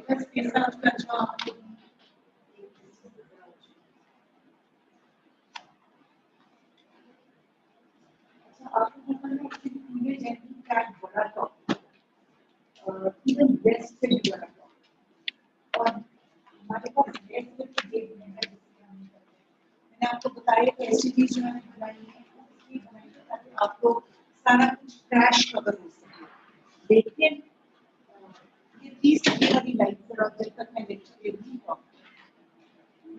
because ऐसा उसका जो आपको पता है कि पूरे जनरल का बड़ा टॉप इवन वेस्ट से भी बड़ा टॉप और हमारे पास वेस्ट से भी मैंने आपको बताया कि ऐसी चीज जो मैंने बनाई है उसकी बनाई है ताकि आपको सारा कुछ क्रैश कवर हो सके लेकिन ये 30 सेकंड वाली लाइन पर और जब तक मैं लेक्चर दे रही हूँ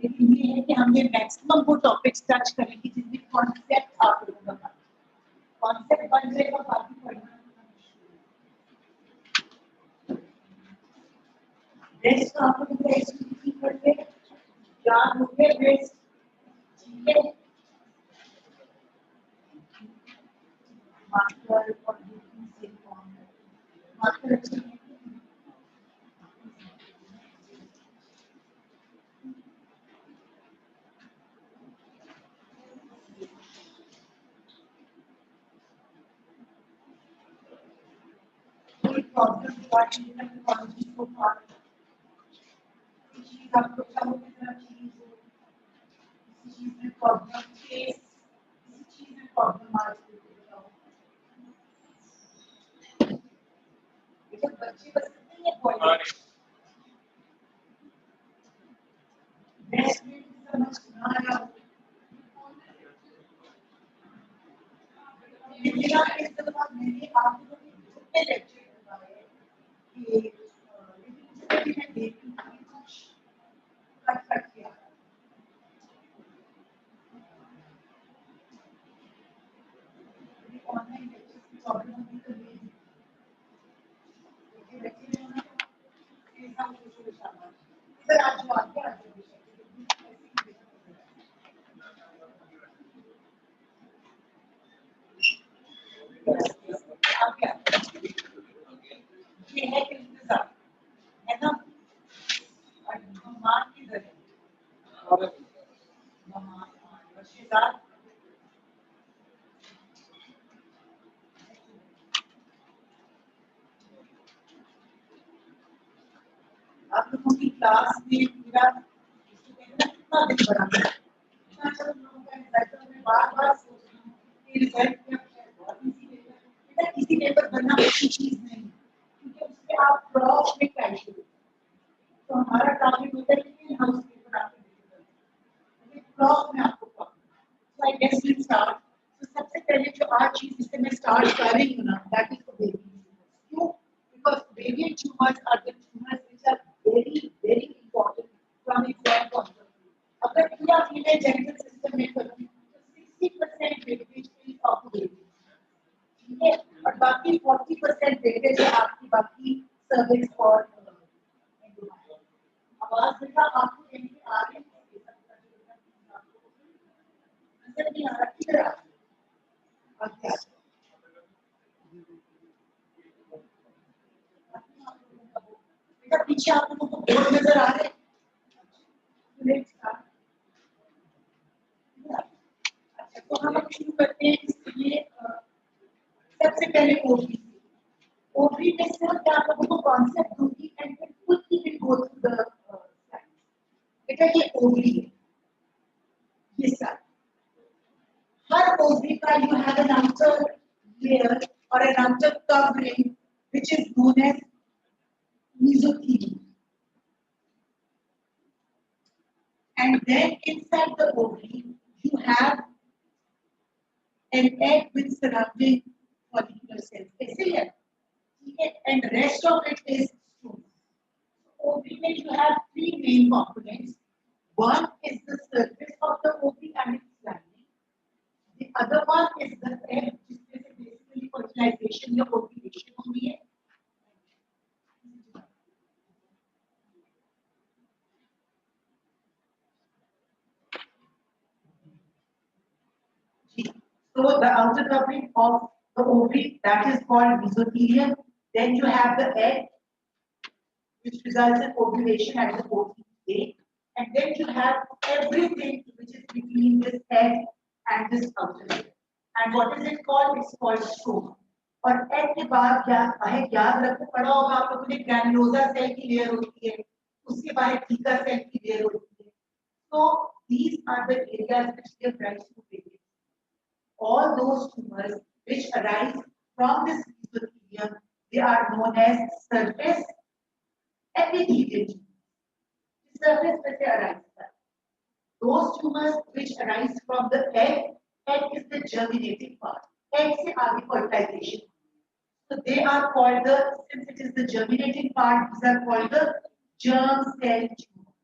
लेकिन ये है कि हमने मैक्सिमम वो टॉपिक्स टच करेंगे जिसमें कॉन्सेप्ट आप लोगों का कॉन्सेप्ट बन जाएगा बाकी पढ़ना रेस्ट आप लोगों को एक्सपीरियंस करते हैं याद हो गया रेस्ट ठीक है मास्टर और दूसरी से मास्टर अच्छे प्रॉब्लम वाचिंग में कॉलेज को पार चीज आपको चाहो कितना चीज किसी चीज में प्रॉब्लम फेस किसी चीज में प्रॉब्लम आ रही है जब बच्चे बस नहीं है कॉलेज बेस्ट में समझ ना आया मेरा इस दफा मैंने आपको कितने लेक्चर करवाए कि लेकिन मैं देखती हूँ कुछ कट किया ऑनलाइन लेक्चर की प्रॉब्लम होगी तो ये लेक्चर में ना ऐसा कुछ शाबाश सर आज जो आगे आज ये है कि इंतजार है ना मान की जरूरत रशीदार आप लोगों की क्लास में पूरा कितना दिन बना इतना अच्छा लोगों का रिजल्ट में बार सोच रही हूँ कि रिजल्ट क्या है बहुत इजी पेपर बेटा इजी पेपर बनना अच्छी चीज नहीं क्योंकि उससे आप क्रॉस में कैलकुलेट तो हमारा टारगेट होता है कि हम उस पेपर आपको क्रॉस में आपको तो आई गेस वी स्टार्ट तो सबसे पहले जो आज चीज जिससे मैं स्टार्ट कर रही हूँ ना दैट इज द बेबी क्यों because baby tumours are the tumours which are very important from exam point of view अगर पूरा फीमेल जेनिटल सिस्टम में करूँ तो 60% वेटेज इज ऑफ बेबी ठीक है और बाकी 40% वेटेज है आपकी बाकी सर्विक्स और आवाज बेटा आपको कहीं आ रही है नजर नहीं आ रहा किधर आ अच्छा बेटा पीछे आप लोगों को बोर्ड नजर आ रहे हैं अच्छा तो हम अब शुरू करते हैं इसलिए सबसे पहले ओवरी ओवरी में सिर्फ मैं आप लोगों को कॉन्सेप्ट दूंगी एंड फिर quickly will go through the slides बेटा ये ओवरी है ये सारा हर ओवरी का you have an outer layer or an outer covering which is known as mesothelium. And then inside the ovary you have an egg with surrounding follicular cells. ऐसे ही है, ठीक है? And rest of it is stone. Ovary में you have three main components. One is the surface of the ovary and its lining. The other one is the egg, जिसमें से basically fertilization या ovulation होती है. So the outer covering of the ovary that is called mesothelium. Then you have the egg, which results in ovulation at the 14th day, and then you have everything which is between this egg and this outer layer. And what is it called? It's called stroma. और egg के बाद क्या है, याद रखो, पढ़ा होगा आप लोगों ने, ग्रैन्युलोसा सेल की लेयर होती है, उसके बाद थीका सेल की लेयर होती है. So these are the areas which give rise to variants. All those tumors which arise from this mesothelium, they are known as surface epithelial tumors. Surface पे से arise करते हैं. Those tumors which arise from the egg, egg is the germinating part. Egg से आगे fertilization. So they are called the, since it is the germinating part, these are called the germ cell tumors.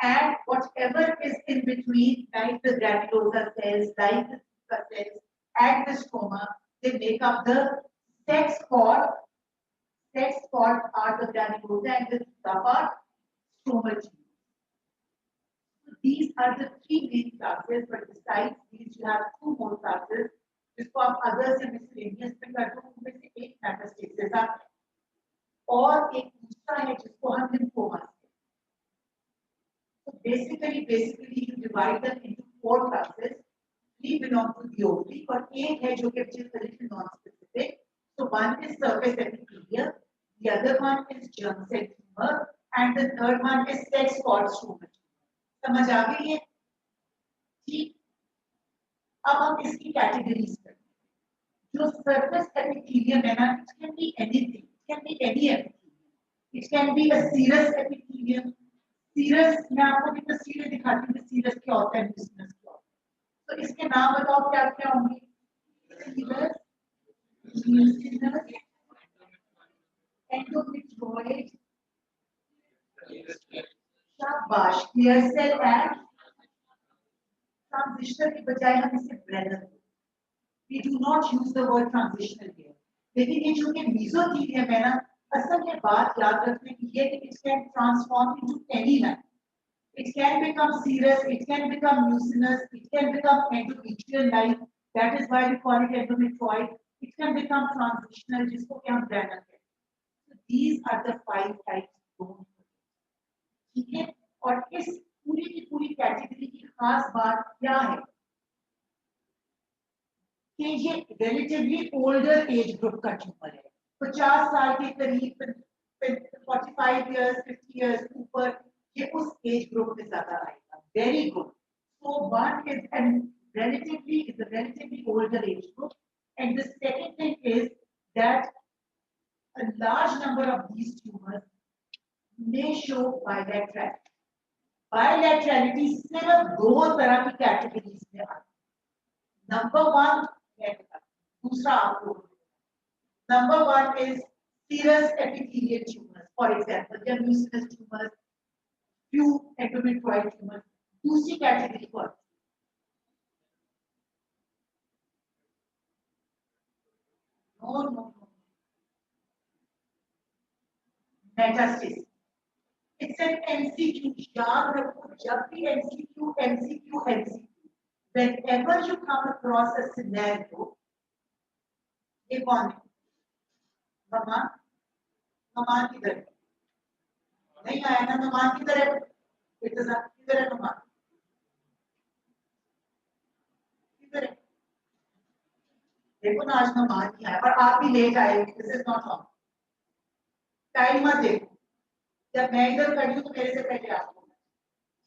And whatever is in between, like the granulosa cells, like the Zika cells, and the stroma, they make up the sex pod. Sex pod are the granulosa and the Zika part, stromal tumors. So these are the three main classes, but besides these, you have two more classes. जिसको आप others and miscellaneous में कर दो, उनमें से एक metastasis आता है और एक दूसरा है जिसको हम lymphoma कहते हैं. So basically you divide them into four classes. Three belong to the oblique और एक है जो कि which is a little non-specific. So one is surface epithelium, the other one is germ cell tumor, and the third one is sex pod tumor. समझ आ गई है? ठीक. अब हम इसकी कैटेगरीज करते हैं. जो surface epithelium है ना, it can be anything, it can be any epithelium. It can be a serous epithelium. Serous मैं आपको भी तस्वीरें दिखाती हूँ, serous क्या होता है, mucinous क्या होता है. तो इसके नाम बताओ क्या क्या होंगे? Serous, mucinous, endometrioid, शाबाश, clear cell and transitional की बजाय हम इसे brenner. We do not use the word transitional here. लेकिन ये जो कि mesothelium है ना, असल में बात याद रखने की ये कि it can transform into any line. It can become serous, it can become mucinous, it can become endometrial like. That is why we call it endometrioid. It can become transitional, जिसको कि हम brenner कहते हैं. So these are the 5 types. ठीक है. और इस पूरी की पूरी कैटेगरी की खास बात क्या है कि ये रिलेटिवली ओल्डर एज ग्रुप का ट्यूमर है. 50 साल के करीब, 45 इयर्स, 50 इयर्स ऊपर, ये उस एज ग्रुप में ज्यादा आएगा. Very good. So one is an relatively older age group, and the second thing is that a large number of these tumors may show bilaterality. Bilaterality सिर्फ दो तरह की कैटेगरीज में आती है. नंबर वन, दूसरा आपको, number one is serous epithelial tumors, for example, the mucinous tumors, few endometrioid tumors. दूसरी कैटेगरी कौन? No. Metastasis. It's an MCQ. याद रखो, जब भी MCQ. Whenever you come across a scenario, ये कौन है? नमान किधर है? नहीं आया ना, नमान किधर है? किधर है नमान? किधर है? देखो ना, आज नमान नहीं आया, पर आप भी लेट आए. This is not wrong. Time मत देखो. जब मैं इधर खड़ी हूँ तो मेरे से पहले आपको.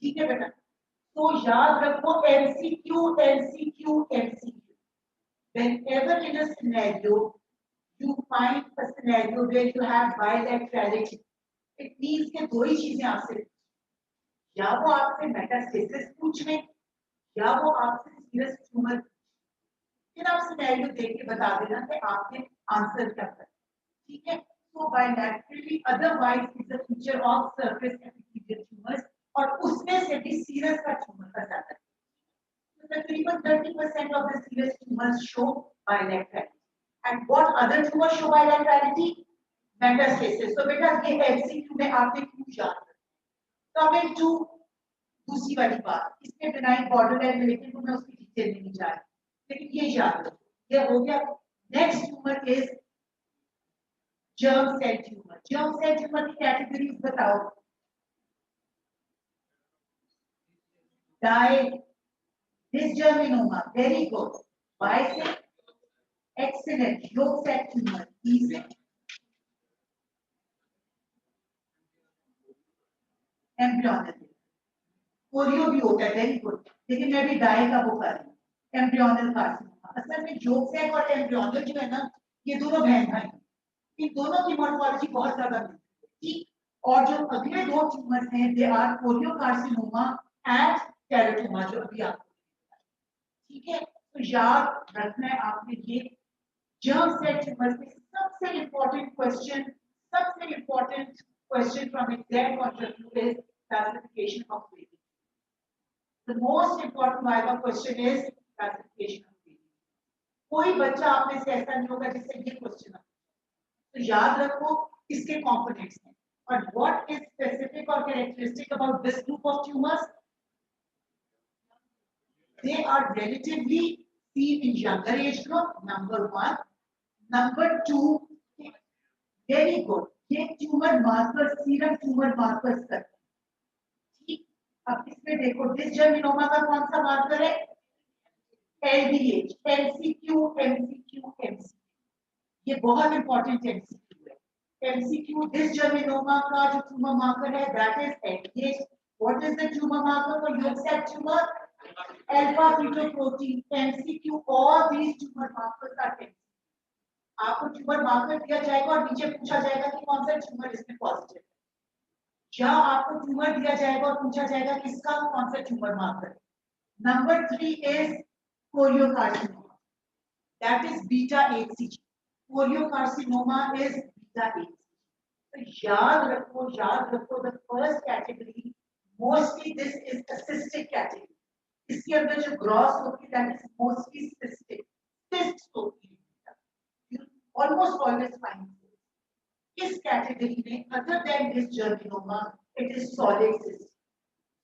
ठीक है बेटा. तो याद रखो MCQ. Whenever in a scenario you find a scenario where you have bilaterality, it means कि दो ही चीजें आपसे, या वो आपसे मेटास्टेसिस पूछ रहे या वो आपसे सीरियस ट्यूमर. फिर आप सिनेरियो देख के बता देना कि आपने आंसर क्या करना. ठीक है. So bilaterally, otherwise is a feature of surface epithelial tumors, और उसमें से भी सीरियस का ट्यूमर का जाता है. तकरीबन 30% of the serous tumors show bilaterality. And what other tumors show bilaterality? Metastasis. So बेटा ये MCQ में आपने क्यों याद रखना. Coming to दूसरी वाली बात, इसमें बिनाइन बॉर्डरलाइन लेकिन तो मैं उसकी डिटेल में नहीं जा रही, लेकिन ये याद रखो. ये हो गया. Next tumour is germ cell tumour. Germ cell tumour की कैटेगरीज बताओ. Dysgerminoma, very good. Why से? X Excellent. Yolk sac tumor. Easy. Embryonal polio भी होता है, वेरी गुड, लेकिन मैं भी डाई का वो कर रही हूँ। एम्ब्रियोनल कार्सिनोमा, असल में जोक सैक और एम्ब्रियोनल जो है ना, ये दोनों बहन भाई हैं, इन दोनों की मॉर्फोलॉजी बहुत ज्यादा मिलती है। और जो अगले दो ट्यूमर्स हैं, they are polio carcinoma and teratoma, जो अभी आपको, ठीक है। तो याद रखना है आपने ये जर्म सेल ट्यूमर में सबसे इंपॉर्टेंट क्वेश्चन, सबसे important question from exam point of view is classification of baby. The most important vital question is classification of baby. कोई बच्चा आप में से ऐसा नहीं होगा जिससे ये क्वेश्चन आता है। तो याद रखो इसके कंपोनेंट्स हैं। और what is specific or characteristic about this group of tumors? They are relatively seen in younger age group. Number one. Number two. Very good. ये tumour markers, serum tumour markers करते हैं। अब इसमें देखो डिसजर्मिनोमा का कौन सा मार्कर है? LDH, MCQ, MCQ, MCQ। ये बहुत इंपॉर्टेंट MCQ है। MCQ डिसजर्मिनोमा का जो ट्यूमर मार्कर है that is LDH। What is the tumour marker for yolk sac tumour? Alpha fetoprotein. MCQ all these tumour markers are MCQ। आपको tumour marker दिया जाएगा और नीचे पूछा जाएगा कि कौन सा ट्यूमर इसमें पॉजिटिव है। क्या आपको ट्यूमर दिया जाएगा और पूछा जाएगा किसका कौन सा ट्यूमर मार्कर है। Number 3 is choriocarcinoma, that is beta 8CG। Choriocarcinoma is beta 8CG। तो याद रखो the first category mostly this is a cystic category. इसके अंदर जो ग्रॉस होती है that is mostly cystic, cyst होती है, ऑलमोस्ट ऑलवेज फाइंड इस कैटेगरी में other than this germinoma it is solid cyst,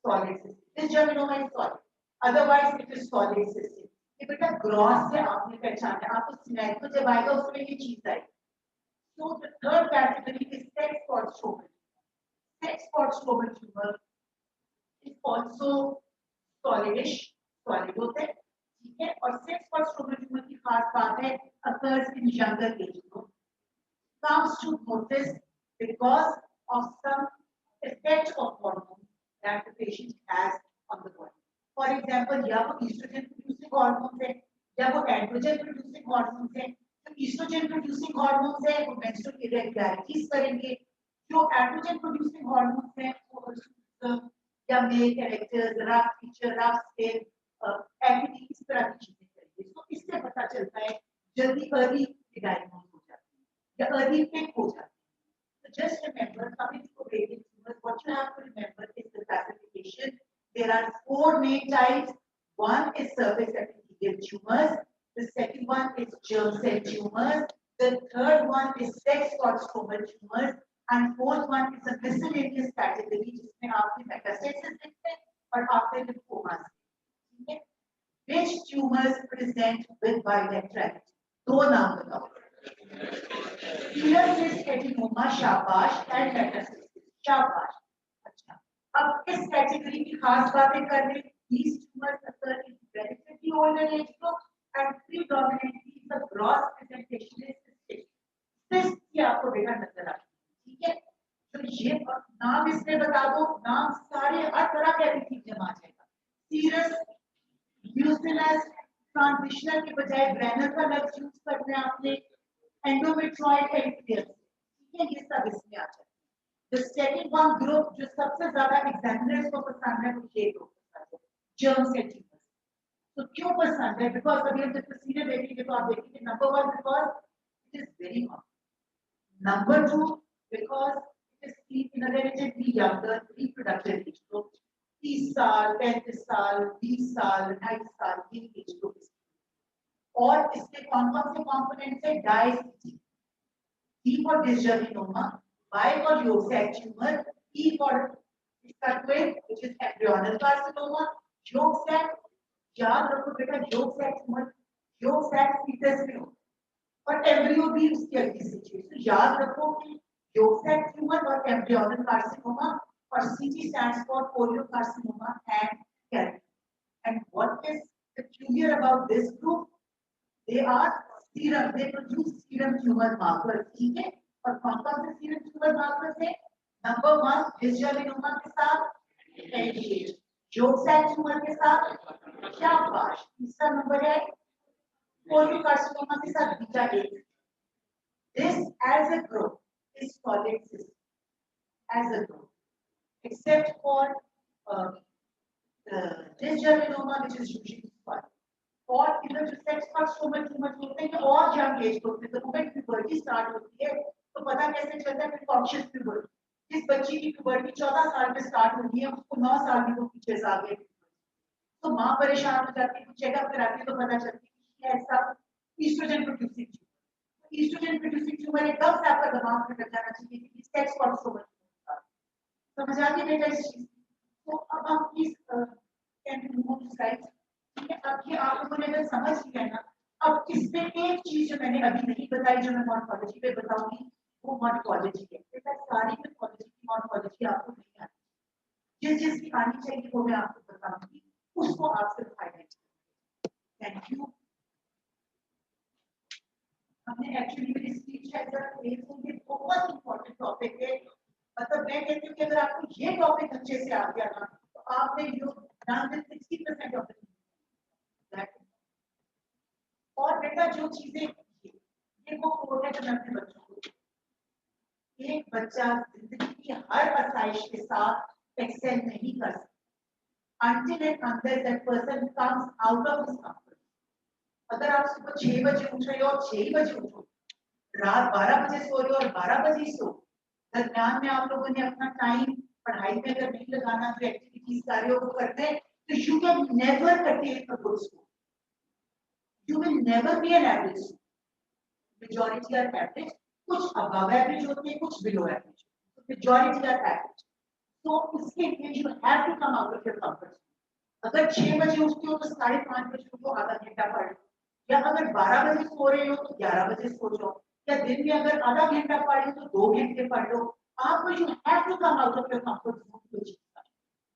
solid cyst. This germinoma is solid, otherwise it is solid cyst. ये बेटा ग्रॉस से आपने पहचाना है, आपको सिनेरियो जब आएगा उसमें ये चीज आएगी। So the third category is sex spot stromal. Sex spot stromal tumour is also solidish, solid होते हैं, ठीक है। और सेक्स स्पॉट स्ट्रोमल ट्यूमर की खास बात है occurs in younger age group, comes to notice because of some effect of hormone that the patient has on the body. For example, या वो estrogen producing hormones है या वो androgen producing hormones है। तो estrogen producing hormones है वो menstrual irregularities करेंगे, जो androgen producing hormones है वो या male characters, rough feature, rough skin, acne, इस तरह की चीजें करेंगे। तो इससे पता चलता है जल्दी early diagnosis the early pick हो जाती है। So just remember, coming to baby tumors, what you have to remember is the classification. There are 4 main types. One is surface epithelial tumors. The second one is germ cell tumors. The third one is sex or stromal tumors. And fourth one is a miscellaneous category, जिसमें आपके metastasis दिखते हैं और आपके lymphomas। ठीक है? Which tumors present with bilaterality? दो नाम बताओ। एडिनोमा, शाबाश, एंड मेटास्टेसिस, शाबाश। अच्छा, अब इस कैटेगरी की खास बातें कर रहे हैं। These tumors occur in relatively older age group and predominantly the gross presentation is cystic. Cyst की आपको बेटा नजर आती है, ठीक है। तो ये नाम इसमें बता दो, नाम सारे हर तरह के एपिथेलियम आ जाएगा। सीरस, म्यूसिनस, ट्रांजिशनल के बजाय ग्रैनर का लफ्ज यूज करना है आपने, एंडोमेट्रॉइड एपिथेलियम, ठीक है, ये सब इसमें आ जाता है। The second one group जो सबसे ज्यादा एग्जामिनर्स को पसंद है वो ये ग्रुप पसंद है, जर्म सेल ट्यूमर्स। तो क्यों पसंद है? बिकॉज अभी हम जब प्रोसीजर देखेंगे तो आप देखेंगे number 1 because it is very common, number 2 because it is seen in a relatively younger reproductive age group, 30 साल, 35 साल, 20 साल, 28 साल की एज ग्रुप। और इसके कौन-कौन से कंपोनेंट्स है? डायसिटी, D for dysgerminoma, Y for yolk sac tumor, E for इसका twin which is embryonal carcinoma, yolk sac, याद रखो बेटा yolk sac tumor, yolk sac fetus में हो और एम्ब्रियो भी उसकी अलग सी चीज। तो याद रखो कि yolk sac tumor और embryonal carcinoma और CT stands for choriocarcinoma and carcinoma. And what is peculiar about this group? They are serum, they produce serum tumour marker, ठीक है। और कौन कौन से सीरम ट्यूमर मार्कर है? नंबर 1 डिसजर्मिनोमा के साथ एलडीएच, जोक्सैक ट्यूमर के साथ शाबाश। तीसरा नंबर है कोलियोकार्सिनोमा के साथ beta 8। This as a group is solid system as a group, except for dysgerminoma, which is usually solid. और इधर जो सेक्स का स्ट्रोमल ट्यूमर होते हैं और यंग एज ग्रुप में, तो मोमेंट प्यूबर्टी स्टार्ट होती है तो पता कैसे चलता है? फिर कॉन्शियस प्यूबर्टी। जिस बच्ची की प्यूबर्टी 14 साल में स्टार्ट होती है उसको 9 साल में वो फीचर्स आ गए, तो माँ परेशान हो जाती है, चेकअप कराती है तो पता चलती है ऐसा oestrogen producing tumour. Oestrogen producing tumour एकदम से आपका दिमाग में लग जाना चाहिए कि सेक्स कॉन्स्ट्रोमल ट्यूमर। समझ आ गई बेटा इस चीज? तो अब हम इस कैन मूव स्लाइड, ठीक है। अब ये आप लोगों ने अगर समझ लिया ना, अब इसमें एक चीज जो मैंने अभी नहीं बताई जो मैं मॉर्फोलॉजी पे बताऊंगी वो मॉर्फोलॉजी है। बेटा सारी मॉर्फोलॉजी आपको नहीं आती, जिस चीज की आनी चाहिए वो मैं आपको बताऊंगी, उसको आप सिर्फ हाईलाइट। Thank you. हमने एक्चुअली मेरी स्पीच है सर, ये बहुत इंपॉर्टेंट टॉपिक है। मतलब मैं कहती हूँ कि अगर आपको ये टॉपिक अच्छे से आ गया ना तो आपने you done with 60% of the. और बेटा जो चीजें ये वो कोट है जो मैं अपने बच्चों को, एक बच्चा जिंदगी की हर आसाइश के साथ एक्सेल नहीं कर सकता until and unless that person comes out of his comfort। अगर आप सुबह 6 बजे उठ रहे हो और 6 बजे उठो, रात 12 बजे सो रहे हो और 12 बजे सो, दरम्यान में आप लोगों ने अपना टाइम पढ़ाई में अगर नहीं लगाना, जो एक्टिविटीज कार्यों को करते हैं, तो you can never attain a good score. You will never be an average. Majority are average. कुछ above average होते हैं, कुछ below average. Majority are average. तो उसके लिए you have to come out of your comfort zone. अगर 6 बजे उठते हो तो 5:30 बजे उठो, आधा घंटा पढ़ लो। या अगर 12 बजे सो रहे हो तो 11 बजे सो जाओ। या दिन में अगर आधा घंटा पढ़ लो तो 2 घंटे पढ़ लो। आपको you have to come out of your comfort zone to achieve that.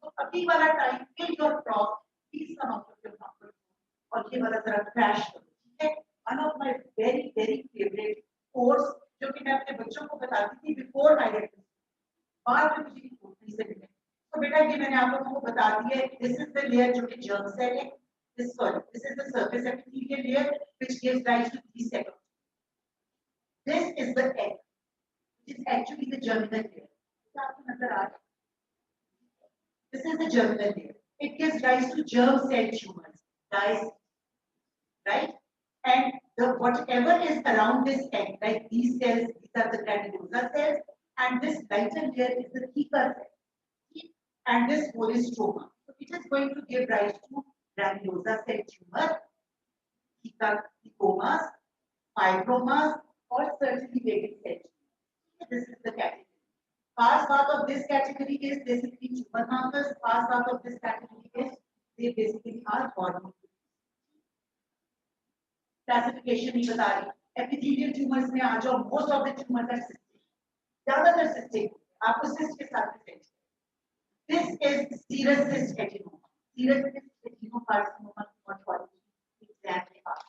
तो अभी वाला time in your talk, please come out of your comfort zone. और ये वाला जरा क्रैश करो। One of my very favorite course जो कि मैं अपने बच्चों को बताती थी बिफोर डायरेक्ट, बाद में मुझे नहीं से मिले। तो बेटा ये मैंने आप लोगों को बता दिया है, दिस इज द लेयर जो कि जर्म सेल है, this is the surface epithelial layer which gives rise to these cells। This is the egg which is actually the germinal layer. क्या आपको नजर आ रहा है? This is the germinal layer, it gives rise to germ cell tumours, guys, right? And whatever is around this egg, like these cells, these are the granulosa cells, and this lighter layer is the theca cell, and this whole is stroma. So it is going to give rise to granulosa cell tumor, thecomas, fibromas, or circulating cell tumor. This is the category. First part of this category is basically tumor markers. First part of this category is they basically are hormone. Classification नहीं बता रही। Epithelial tumours में आ जाओ, most of the tumours are cystic, ज्यादातर cystic, आपको cyst के साथ difference. This is serous cyst adenoma, serous cyst adenocarcinoma morphology exactly बात।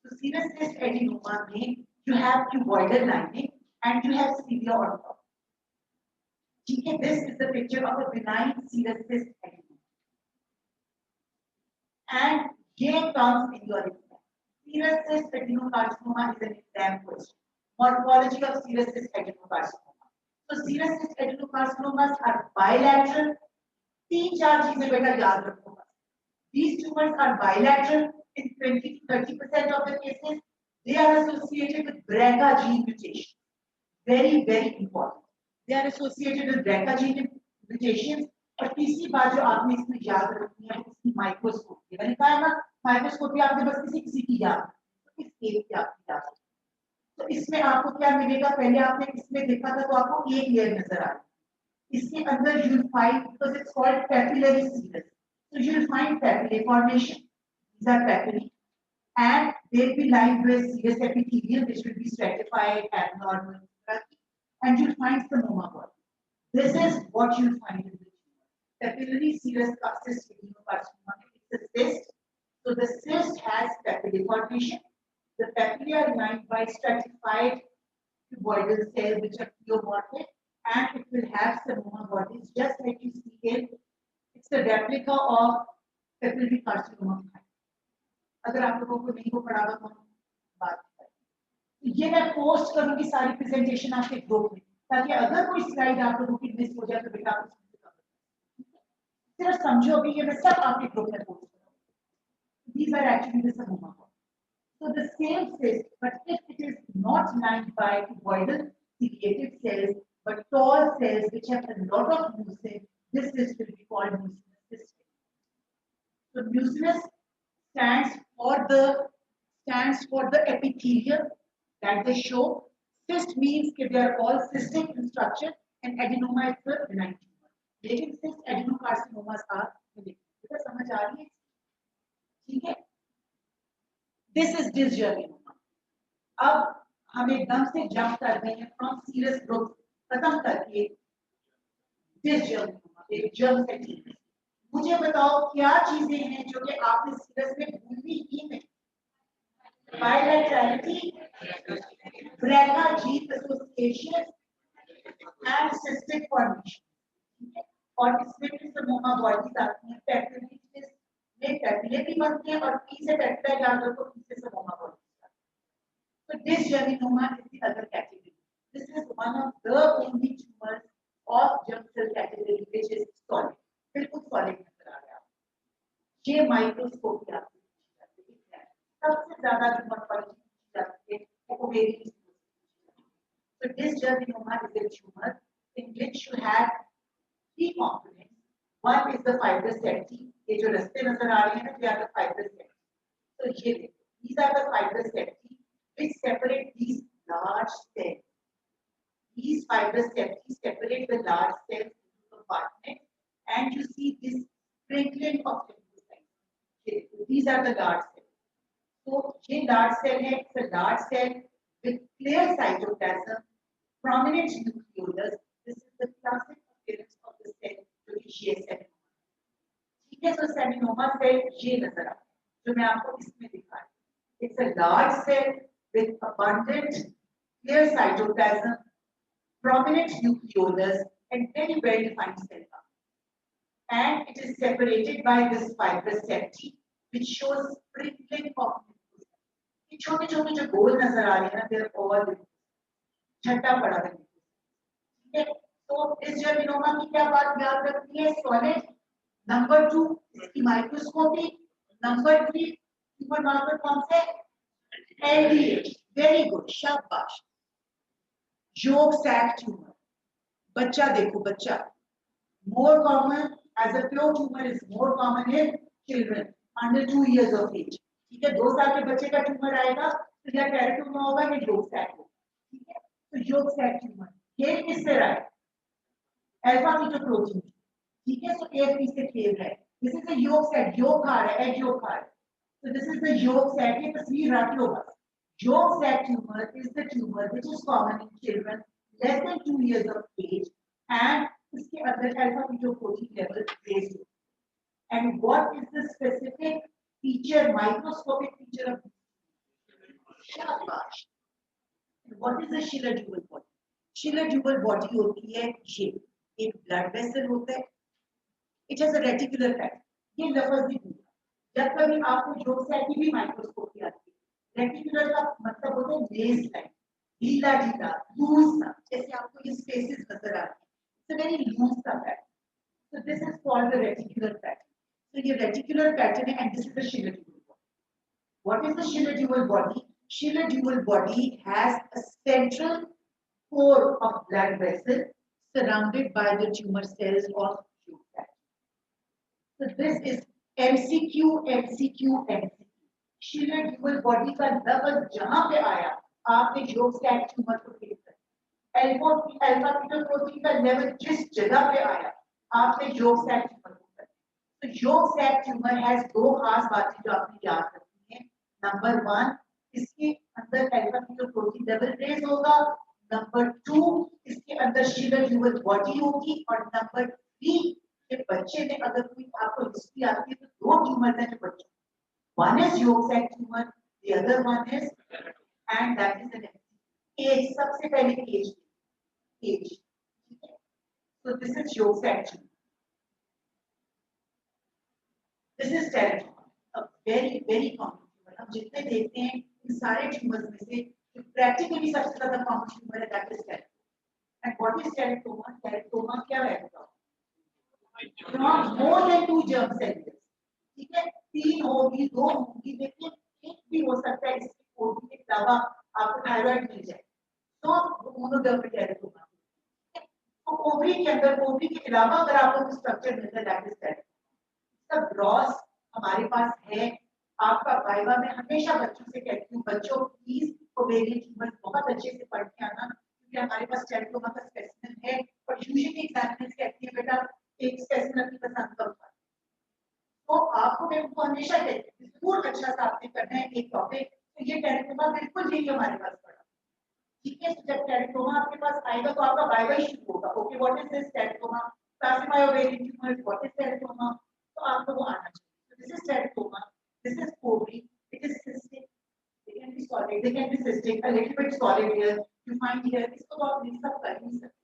तो सीरस सिस्ट एडिनोमा में you have cuboidal lining and you have cilia on top, ठीक है। This is the picture of a benign serous cyst adenoma and ये comes in your serous cyst adenocarcinoma is an exam question. Morphology of serous cyst adenocarcinoma. So serous cyst adenocarcinomas are bilateral. तीन चार चीजें बेटा याद रखो। These tumors are bilateral in 20 to 30% of the cases. They are associated with BRCA gene mutation. Very important. They are associated with BRCA gene mutations. और तीसरी बात जो आपने इसमें याद रखनी है इसकी माइक्रोस्कोपी। मैंने कहा ना माइक्रोस्कोपी आपने बस किसी की याद, इस एक की आपकी याद। तो इसमें आपको क्या मिलेगा? पहले आपने इसमें देखा था तो आपको एक लेयर नजर आ रही, इसके अंदर you will find, because it's called papillary serous, so you will find papillary formation, these are papillary, and they will be lined with serous epithelium which will be stratified abnormal, and you will find stroma body. This is what you will find in the papillary serous cyst adenocarcinoma. It's a cyst, so the cyst has papillary formation The papillae are lined by stratified cuboidal cells which are pleomorphic, and it will have pneumoma bodies just like you see here. It's a replica of papillary carcinoma. अगर आप लोगों को नहीं को पढ़ा हुआ तो बात करें। ये मैं पोस्ट करूंगी सारी प्रेजेंटेशन आपके ग्रुप में, ताकि अगर कोई स्लाइड आप लोगों की मिस हो जाए तो बेटा आप सिर्फ समझो अभी, ये मैं सब आपके ग्रुप में पोस्ट करूंगी। These are actually the pneumoma. So the same cyst, but if it is not lined by cuboidal ciliated cells, but tall cells which have a lot of mucin, this cyst will be called mucinous cyst. So mucinous stands for the epithelium that they show. Cyst means that they are all cystic in structure, and adenoma is the benign tumor. लेकिन cyst adenocarcinomas are benign. इतना समझ आ रही है? ठीक है? This is dysgerminoma. अब हम एकदम से जंप कर रहे हैं फ्रॉम सीरियस ग्रुप खत्म करके dysgerminoma, एक जर्म सेक्शन। मुझे बताओ क्या चीजें हैं जो कि आपने सीरियस में भूली ही नहीं? Bilaterality, BRCA gene association and cystic formation। और इसमें भी pneumoma bodies आती हैं, पेपिलरी में पेपिले भी बनते हैं और पी से पेपिला याद रखो, पी से pneumoma bodies। So dysgerminoma is the other category. This is one of the only tumors of germ cell category which is solid, बिल्कुल solid नजर आ रहा है। ये माइक्रोस्कोपी आपको सबसे ज्यादा जो मॉर्फोलॉजी जाती है ovarian. So dysgerminoma is a tumor in which you have three components. One is the fibrous septi, ये जो रस्ते नजर आ रहे हैं ना, ये are the fibrous septi. So ये देखो, these are the fibrous septi which separate these large cells. These fibrous septi separate the large cells into compartments, and you see this sprinkling of lymphocytes. These are the large cells. So ये large cell है, it's a large cell with clear cytoplasm, prominent nucleolus. This is the classic appearance of the cell, जो कि ये seminoma। ठीक है, so seminoma cell ये नजर आता है, जो मैं आपको इसमें दिखा रही हूँ। It's a large cell with abundant clear cytoplasm, prominent nucleolus, and very well-defined cell cover. And it is separated by this fibrous septi, which shows sprinkling of छोटे छोटे जो गोल नजर आ रहे हैं ना, देयर ओवर छट्टा पड़ा है। ठीक है, तो dysgerminoma की क्या बात याद रखनी है? सॉलिड। नंबर 2 इसकी माइक्रोस्कोपी। नंबर 3 tumor मार्कर कौन से? LDH। वेरी गुड, शाबाश। yolk sac tumor, बच्चा देखो, बच्चा more common as a pure tumor is more common in children under 2 years of age। ठीक है, 2 साल के बच्चे का ट्यूमर आएगा तो या टेरेटोमा होगा या yolk sac होगा। ठीक है, तो yolk sac tumor ये किससे रहा है? अल्फा कीटोप्रोटीन। ठीक है, तो एक पीस से खेल रहा है। This is the yolk sac, yolk खा रहा है, एग yolk खा रहा है। So this is the yolk sac, ये तस्वीर रख लो बस। Yolk sac tumor is the tumor which is common in children less than 2 years of age, and इसके अंदर अल्फा कीटोप्रोटीन लेवल रेज्ड हो। And what is the specific feature, microscopic feature of शाबाश? What is the Schiller dual body? Schiller dual body होती है ये, एक blood vessel होता है, it has a reticular pattern। ये लफ्ज भी भूलना, जब कभी आपको yolk sac की भी माइक्रोस्कोपी आती है, रेटिकुलर का मतलब होता है बेस लाइन, ढीला ढीला लूज सा, जैसे आपको ये स्पेसेस नजर आ रही है, it's a very loose सा pattern। So this is called the reticular pattern। So ये reticular pattern है, and this is the Schiller dual body। What is the Schiller dual body? Schiller dual body has a central core of blood vessel surrounded by the tumor cells of yolk sac। So this is MCQ, MCQ, MCQ। Schiller dual body का लफ्ज जहां पे आया, आपने yolk sac tumor को देख सकते। Alpha कीटोप्रोटीन का लेवल जिस जगह पे आया, आपने yolk sac tumor को देखा। तो yolk sac tumor has दो खास बातें जो आपने याद रखनी है। नंबर 1, इसके अंदर अल्फा कीटोप्रोटीन लेवल रेज होगा। नंबर 2, इसके अंदर Schiller dual body होगी। और नंबर 3, के बच्चे में अगर कोई आपको हिस्ट्री आती है तो दो ट्यूमर हैं जो बच्चों, one is yolk sac tumor, the other one is and that is an age. सबसे पहले age, ठीक है. So this is yolk sac tumor. This is teratoma, a very very common tumor. हम जितने देखते हैं इन सारे ट्यूमर्स में से प्रैक्टिकली सबसे ज्यादा कॉमन ट्यूमर है that is teratoma. And what is teratoma? Teratoma क्या है बताओ? Not more than 2 germ cells. ठीक है, 3 होगी, 2 होगी, लेकिन एक भी हो सकता है इसके कोड के अलावा आपको थायराइड मिल जाए तो मोनोडर्मिक टेराटोमा. तो ओवरी के अंदर ओवरी के अलावा अगर आपको स्ट्रक्चर मिलता है दैट इज टेराटोमा. इसका ग्रॉस हमारे पास है. आपका वाइवा में हमेशा बच्चों से कहती हूँ बच्चों प्लीज ओवेरियन ट्यूमर बहुत अच्छे से पढ़ के आना क्योंकि हमारे पास टेराटोमा का स्पेसिमेन है और यूजुअली एग्जामिनर्स कहती है बेटा एक स्पेसिमेन की पसंद करो. तो आपको मैं उनको हमेशा कहती हूँ बिल्कुल अच्छा सा आपने करना है एक टॉपिक. तो ये टेराटोमा बिल्कुल यही हमारे पास पड़ा. ठीक है, जब टेराटोमा आपके पास आएगा तो आपका वाइवा ही शुरू होगा. Okay, what is this teratoma, classify ovarian tumour, what is teratoma. तो आपको वो आना चाहिए. So this is teratoma, this is ovary, it is cystic, they can be solid, they can be cystic, a little bit solid here, you find here, इसको तो आप mix up कर नहीं सकते.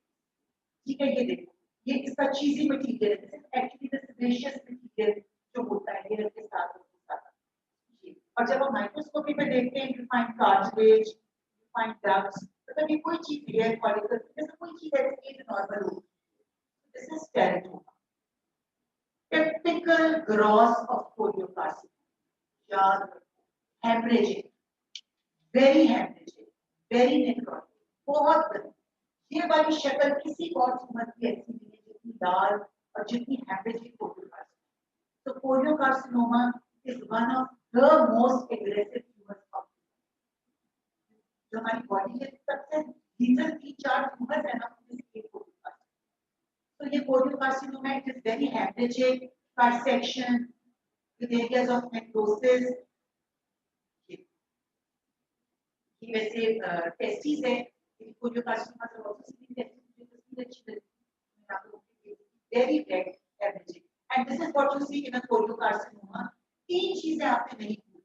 ठीक है, ये देखो, ये इसका चीजी मटेरियल है. This is actually the sebaceous material जो होता है हेयर के साथ होता है. और जब हम माइक्रोस्कोपी में देखते हैं, you find cartilage, you find ducts, तो कभी कोई चीज हेयर फॉलिकल जैसे कोई चीज ऐसी है नॉर्मल होती है. This is teratoma. Typical gross of choriocarcinoma. याद रखो, hemorrhagic, very hemorrhagic, very necrotic, बहुत बड़ी. ये वाली शक्ल किसी और ट्यूमर की ऐसी नहीं है जितनी लाल और जितनी hemorrhagic choriocarcinoma. So choriocarcinoma is one of the most aggressive tumors of जो हमारी बॉडी के सबसे लीगल 3-4 ट्यूमर्स है ना उसमें एक choriocarcinoma. So ये choriocarcinoma it is very hemorrhagic, dissection with areas of necrosis. ये वैसे टेस्टिस है. choriocarcinoma is also seen in testis. Very red hemorrhagic. And this is what you see in a choriocarcinoma. 3 चीजें आपने नहीं की.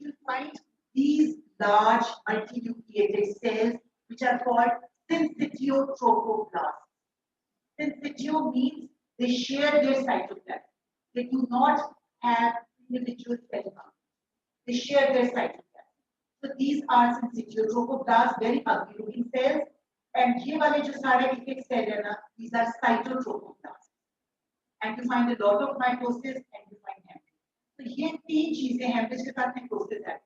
You find these large multinucleated cells which are called syncytiotropoblasts. Syncytio means they share their cytoplasm. They do not have individual cell count. They share their cytoplasm. So these are syncytiotropoblasts, very ugly looking cells. And ये वाले जो सारे एक cell है ना, these are cytotropoblasts. And you find a lot of mitosis and you find hemorrhage. तो ये 3 चीजें hemorrhage के साथ necrosis है.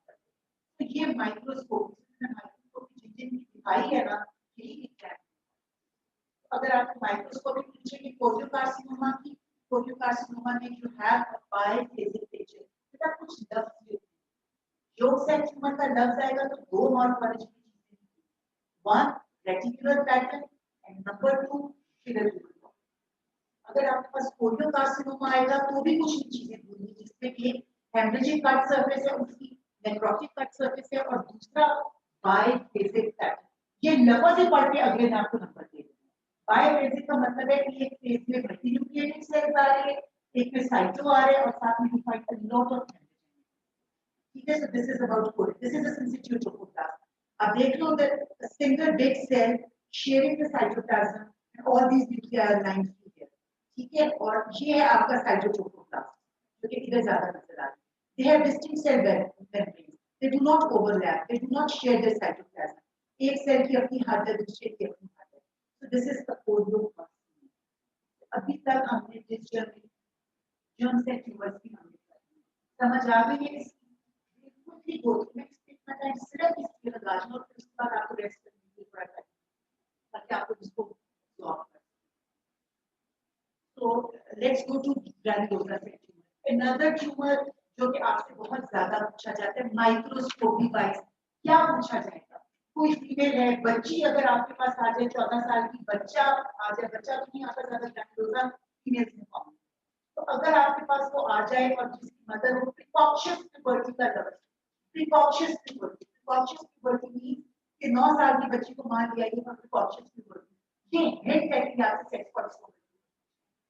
तो ये माइक्रोस्कोपी जितनी दिखाई है ना यही दिखता है. अगर आपको माइक्रोस्कोपी पूछे कि choriocarcinoma की choriocarcinoma में you have a biphasic picture. बेटा कुछ लफ्ज लिखो. yolk sac tumor का लफ्ज आएगा तो 2 मॉर्फोलॉजी की चीजें. 1 reticular pattern and number 2 fibrillary. अगर आपके पास choriocarcinoma आएगा तो भी कुछ चीजें होंगी जिसमें एक hemorrhagic cut surface है, उसकी necrotic cut surface है और दूसरा biphasic pattern. ये लफ्ज ही पढ़ के अगले मैं आपको नंबर दे दूंगा. बायोफेजिक का मतलब है कि एक फेज में मल्टीन्यूक्लिएटेड सेल्स आ रहे हैं, एक में साइटो आ रहे हैं और साथ में defined a lot of antigen. ठीक है, so this is about code. This is a syncytiotropoblasm. अब देख लो the single big cell sharing the cytoplasm and all these nuclear lines here. ठीक है, और ये है आपका साइटोट्रोपोब्लास्ट जो कि इधर ज्यादा नजर आ रहा है. They have distinct cell membranes. They do not overlap. They do not share their cytoplasm. एक सेल की अपनी हद है, दूसरे की अपनी हद है. So this is the choriocarcinoma. अभी तक हमने जिस जर्म से ट्यूमर्स की हमने समझ आ गई है. बिल्कुल ही गोली में इतना टाइम सिर्फ इसके लगा दूं और फिर उसके बाद आपको रेस्ट करने की थोड़ा टाइम ताकि आपको इसको सॉल्व कर. So let's go to granulosa cell tumor. Another tumor जो कि आपसे बहुत ज्यादा पूछा जाता है माइक्रोस्कोपी वाइज. क्या पूछा जाएगा? कोई फीमेल है, बच्ची अगर आपके पास आ जाए 14 साल की बच्चा आ जाए, बच्चा तो नहीं आता ज्यादा ग्रैनुलोसा फीमेल्स में कॉमन. तो अगर आपके पास वो आ जाए और जिसकी मदर हो प्रिकॉशियस प्यूबर्टी का लफ्ज. प्रिकॉशियस प्यूबर्टी मींस कि 9 साल की बच्ची को मान लिया ये प्रिकॉशियस प्यूबर्टी. ये हिंट है कि आपके सेक्स पर्सन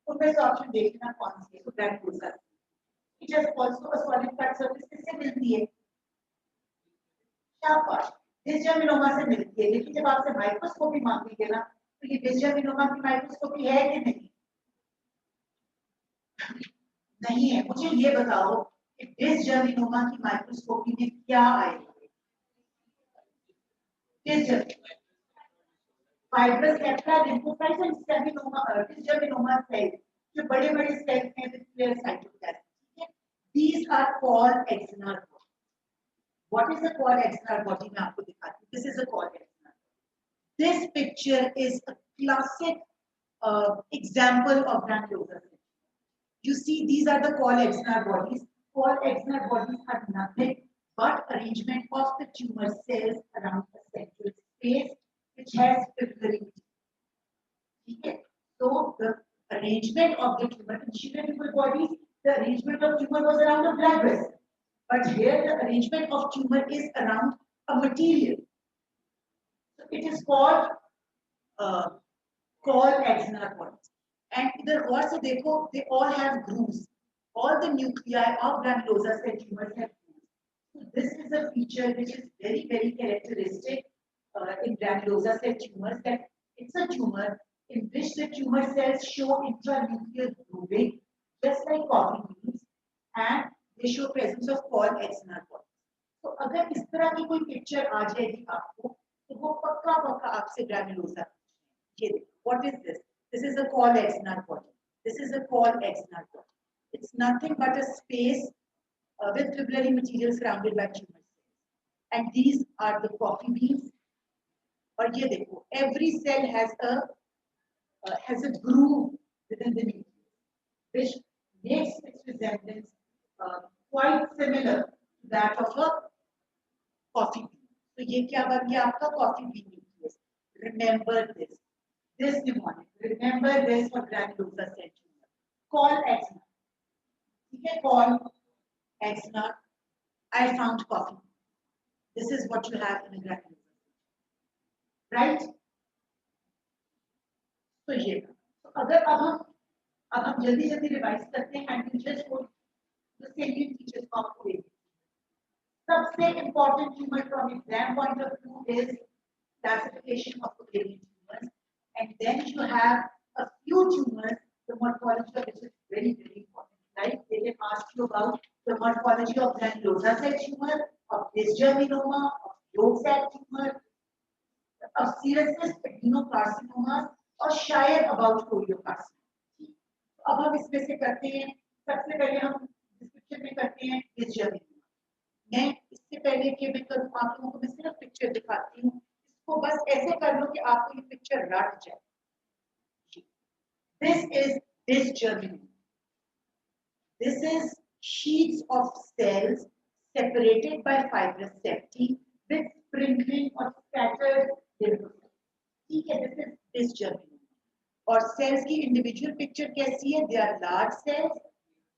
उनमें से ऑप्शन देखना कौन सी है. तो granulosa it is also a solid fat surface किससे मिलती है? शाबाश. डिसजर्मिनोमा से मिलती है, लेकिन जब आपसे माइक्रोस्कोपी मांगी है ना, तो ये डिसजर्मिनोमा की माइक्रोस्कोपी है कि नहीं? नहीं है। मुझे ये बताओ कि डिसजर्मिनोमा की माइक्रोस्कोपी में क्या आएगा? Fibrous capsule lymphocytes and seminoma, dysgerminoma cell, जो बड़े-बड़े सेल्स हैं विद क्लियर साइटोप्लाज्म, ठीक है? These are called axonal body. What is a called axonal body? मैं आपको दिखाती हूँ. This is a called axonal. This picture is a classic example of granulosa cell. You see, these are the called axonal bodies. Called axonal bodies are nothing but arrangement of the tumor cells around the central space, which has fibrillary. Okay? So the arrangement of the tumor in tumor bodies, the arrangement of tumor was around a blood vessel, but here the arrangement of tumor is around a material. So it is called axonal bodies. And इधर और से देखो, they all have grooves. All the nuclei of granulosa cell tumors have grooves. So this is a feature which is very characteristic in granulosa cell tumors, that it's a tumor in which the tumor cells show intranuclear grooving, just like coffee beans, and they show presence of called axonal bodies. तो अगर इस तरह की कोई picture आ जाएगी आपको, तो वो पक्का आपसे ग्रैन्युलोसा. ये देखो, what is this? This is a called axonal body. This is a called axonal body. It's nothing but a space with fibrillary material surrounded by tumor cells. And these are the coffee beans. और ये देखो, every cell has a groove within the nucleus, which makes its resemblance quite similar to that of a coffee bean. तो ये क्या बन गया आपका coffee bean nucleus. Remember this. This mnemonic. Remember this for granulosa cell tumor. Call axonal. ठीक है, call axonal. I found coffee. This is what you have in a granulosa cell. Right? तो ये. तो अगर अब हम जल्दी रिवाइज करते हैं and we just go the salient features of COVID. सबसे important tumor from exam point of view is classification of ovarian tumors, and then you have a few tumors, the morphology of which is very important. Like they can ask you about the morphology of granulosa cell tumor, of dysgerminoma, of yolk sac tumor, of serous adenocarcinoma, और शायद about choriocarcinoma. अब हम इसमें से करते हैं. सबसे पहले हम डिस्क्रिप्शन में करते हैं dysgerminoma. मैं इससे पहले कि मैं करूँ, आप लोगों को मैं सिर्फ पिक्चर दिखाती हूँ. इसको बस ऐसे कर लो कि आपको ये पिक्चर रट जाए. This is dysgerminoma. This is sheets of cells separated by fibrous septi with sprinkling of scattered lymphocytes. ठीक है, this is dysgerminoma. और cells की individual picture कैसी है? They are large cells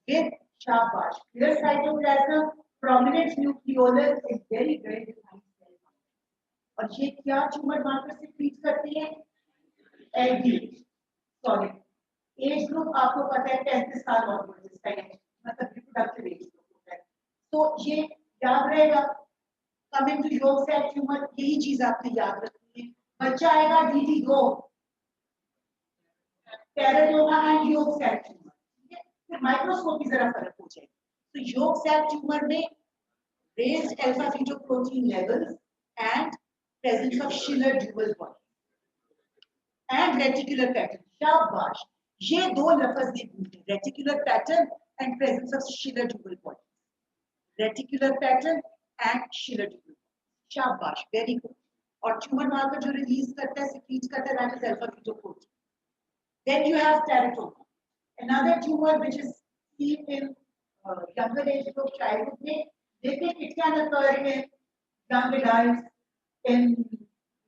with शाबाश clear cytoplasm, prominent nucleolus, is very defined cell. और ये क्या ट्यूमर मार्कर से ट्रीट करती है? LDH. सॉरी, एज ग्रुप आपको पता है 35 साल और जिसका मतलब रिप्रोडक्टिव एज ग्रुप होता है. तो ये याद रहेगा. Coming to yolk cell tumour, यही चीज आपने याद रखनी है. बच्चा आएगा DD2 teratoma and yolk cell tumour. ठीक है, फिर माइक्रोस्कोपी जरा फर्क हो जाएगा. तो योक सेल ट्यूमर में raised alpha fetoprotein levels and presence of Schiller dual body and reticular pattern. शाबाश, ये दो लफ्ज नहीं भूलने. reticular pattern and presence of Schiller dual body. reticular pattern and Schiller dual body. शाबाश, very good. और tumour marker जो release करता है, सिक्रीट करता है, that is alpha fetoprotein. Then you have teratoma, another tumor which is seen in younger age group, childhood में. लेकिन it can occur in young adults, in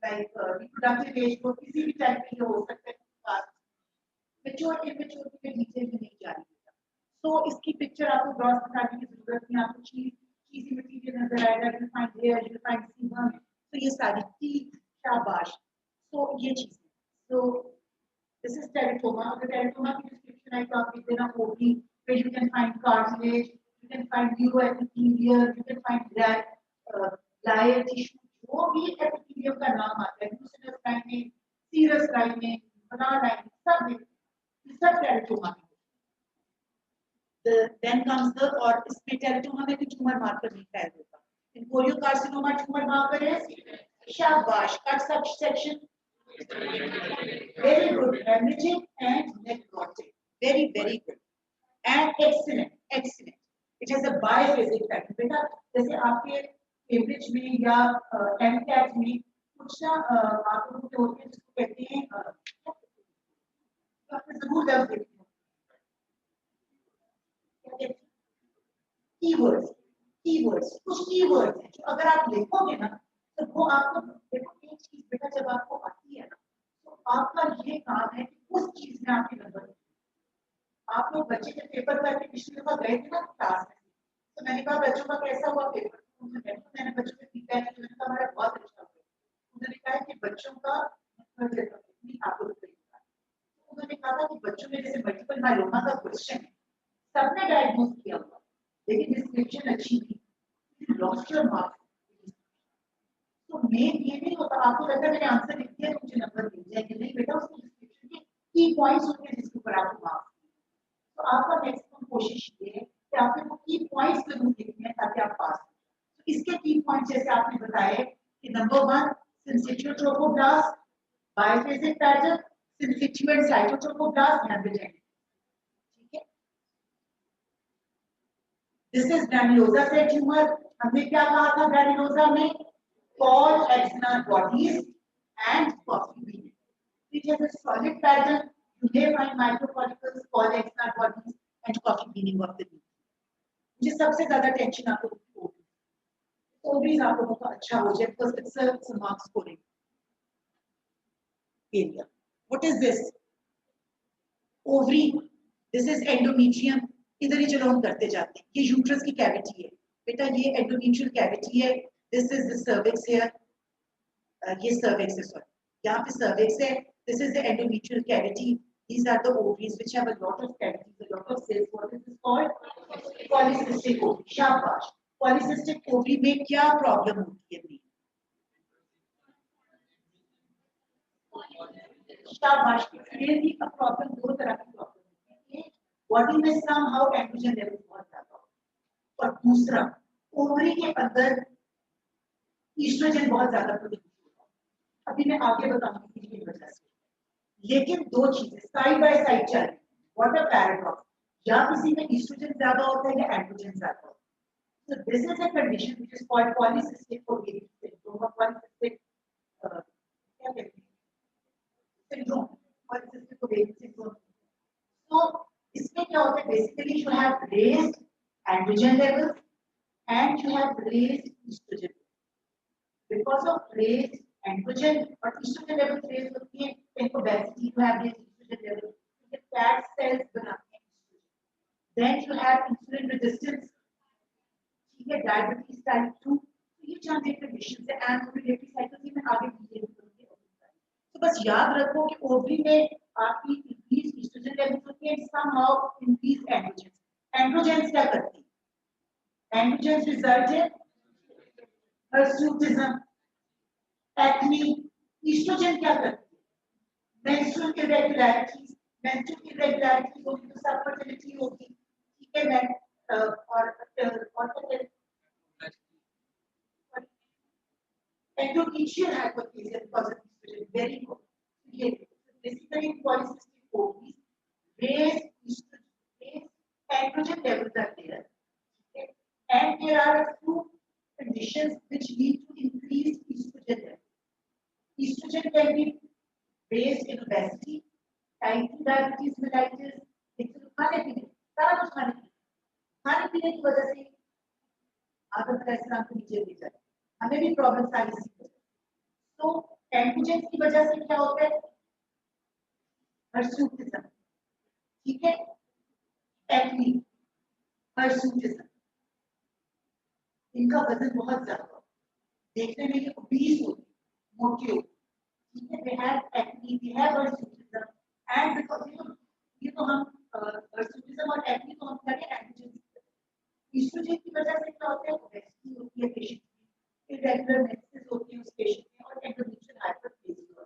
like reproductive age group, किसी भी type के हो सकते हैं. mature immature के नीचे भी नहीं जा रही है. तो इसकी पिक्चर आपको ग्रॉस दिखाने की जरूरत नहीं. आपको चीजी मटेरियल नजर आएगा. you find here, you find sebum. तो ये सारी teeth, शाबाश. तो ये चीज. so this is teratoma. अगर teratoma की डिस्क्रिप्शन है तो आप लिख देना OB, where you can find cartilage, you can find neuroepithelial, you can find gland, glial tissue, जो भी एपिथेलियम का नाम आता है, म्यूसिनस लाइनिंग, सीरस लाइनिंग, बनाना लाइनिंग, सब टेराटोमा में। Then comes the, और इसमें टेराटोमा में भी ट्यूमर मार्कर नहीं तैयार होता। इन कोरियोकार्सिनोमा ट्यूमर मार्कर है, शाबाश, cut section, very good, hemorrhagic and necrotic, very good and excellent, it has a biphasic pattern। बेटा जैसे आपके कैम्ब्रिज में या एमकैट में कुछ ना आप लोगों के होते हैं जिसको कहते हैं, आपने जरूर दर्ज देखी हो, कीवर्ड्स कुछ कीवर्ड्स हैं जो अगर आप लिखोगे ना तो वो आपको, देखो एक चीज बेटा जब आपको आती है ना तो आपका ये काम है कि उस चीज में आपके नंबर, आप लोग बच्चे के पेपर करके पिछली दफा गए थे ना क्लास में, तो मैंने कहा बच्चों का कैसा हुआ पेपर, मैंने बच्चों के फीडबैक दिया, मैंने कहा हमारा बहुत अच्छा हुआ। उन्होंने कहा कि बच्चों का उन्होंने कहा था कि बच्चों में जैसे मल्टीपल माइलोमा का क्वेश्चन है, सबने डायग्नोज किया हुआ लेकिन डिस्क्रिप्शन अच्छी थी, लॉस्ट योर मार्क्स। तो मेन ये नहीं होता, आपको लगता है मैंने आंसर लिख दिया मुझे नंबर मिल जाएंगे, नहीं बेटा उसकी डिस्क्रिप्शन के की पॉइंट्स होते हैं जिसके ऊपर आपको मार्क्स। तो आपका मैक्सिमम कोशिश ये है कि आपने वो की पॉइंट्स जरूर लिखने हैं ताकि आप पास हो। तो इसके की पॉइंट्स जैसे आपने बताए कि number 1 syncytio trophoblast, biphasic pattern, syncytio and cytotrophoblast, haemorrhagic. ठीक है, this is granulosa cell tumour. हमने क्या कहा था ग्रैन्युलोसा में, called external bodies and coffee bean, which has a solid pattern. You may find microfollicles called external bodies and coffee beaning of the bean. मुझे सबसे ज्यादा टेंशन आपको ovaries आप लोगों का अच्छा हो जाए because it's a mark scoring area. What is this? Ovary. This is endometrium. इधर ही चलो हम करते जाते हैं। ये यूट्रस की कैविटी है बेटा, ये एंडोमेट्रियल कैविटी है। This is the cervix here. ये cervix है, sorry. यहाँ पे cervix है. This is the endometrial cavity. These are the ovaries which have a lot of cavities, a lot of cells. What is this called? Polycystic ovary. शाबाश. Polycystic ovary में क्या problem होती है? शाबाश. क्लियरली का प्रॉब्लम दो तरह की प्रॉब्लम है, बॉडी में somehow एंड्रोजन लेवल बहुत ज्यादा हो, और दूसरा ओवरी के अंदर ईस्ट्रोजन बहुत ज्यादा प्रोड्यूस होता है। अभी मैं आगे बताऊंगी किसकी वजह से, लेकिन दो चीजें साइड बाय साइड चल रही। व्हाट अ पैराडॉक्स, या किसी में ईस्ट्रोजन ज्यादा होता है या एंड्रोजन ज्यादा होता है। So this is a condition which is called polycystic ovary syndrome, polycystic क्या कहते हैं सिंड्रोम, पॉलीसिस्टिक ओवरी सिंड्रोम। तो इसमें क्या होता है, basically you have raised androgen levels and you have raised oestrogen. Because of raised androgen or estrogen level raised होती है, इनको obesity you have raised estrogen level, ये fat cells बनाते हैं estrogen। Then you have insulin resistance, ठीक है, diabetes type 2, तो ये चार कंडीशंस है and ovulatory cycle में आगे डिटेल करूंगी। तो बस याद रखो कि ओवरी में आपकी increased estrogen levels होती है, somehow increased androgens। Androgens क्या करती है? Androgens result in hirsutism, acne. Oestrogen क्या करती है? मेंस्ट्रुअल इरेगुलरिटीज, मेंस्ट्रुअल इरेगुलरिटीज होगी तो सब फर्टिलिटी होगी, ठीक है मैं और endometrial hypoplasia because of estrogen. Very good. ये basically polycystic ovaries, raised estrogen, androgen levels are there, and there are two conditions which lead to increased estrogen level. Estrogen can be raised in obesity, type 2 diabetes mellitus, खाने पीने, सारा कुछ खाने पीने की वजह से आदत का इस्तेमाल को नीचे ले जाए, हमें भी प्रॉब्लम सारी इसी वजह। तो एंड्रोजन की वजह से क्या होता है? हिर्सुटिज्म, ठीक है, एक्ने, हिर्सुटिज्म। इनका वजन बहुत ज्यादा, देखने में ये ओबीस होती, मोटे होती, ठीक है, they have acne, they have hirsutism, and because ये तो हम hirsutism और acne तो हम करें एंड्रोजन। ईस्ट्रोजन की वजह से क्या होता है? ओबेसिटी होती है पेशेंट में, इरेगुलर मेंसेस होती है उस पेशेंट में और एंडोमेट्रियल हाइपरप्लेजिया।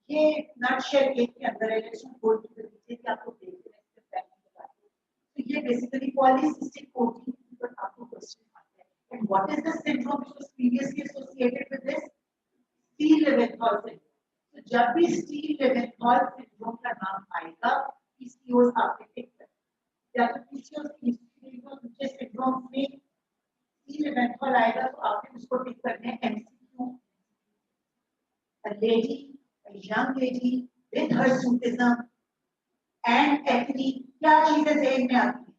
ये नटशेल एक के अंदर है, let's go to the detail कि आपको देखना है इसके बैक में बता दूं। तो ये बेसिकली पॉलीसिस्टिक प्रोटीन पर आपको क्वेश्चन आता है। And what is the syndrome which was previously associated with this? Stein Leventhal syndrome. तो जब भी स्टील-लेवेंथॉल सिंड्रोम का नाम आएगा, पीसीओएस आपने टिक कर या तो पीसीओएस सिंड्रोम में स्टील-लेवेंथॉल आएगा तो आपने उसको टिक करना है MCQ. A lady, a young lady with hirsutism and acne, क्या चीजें ज़हन में आती है?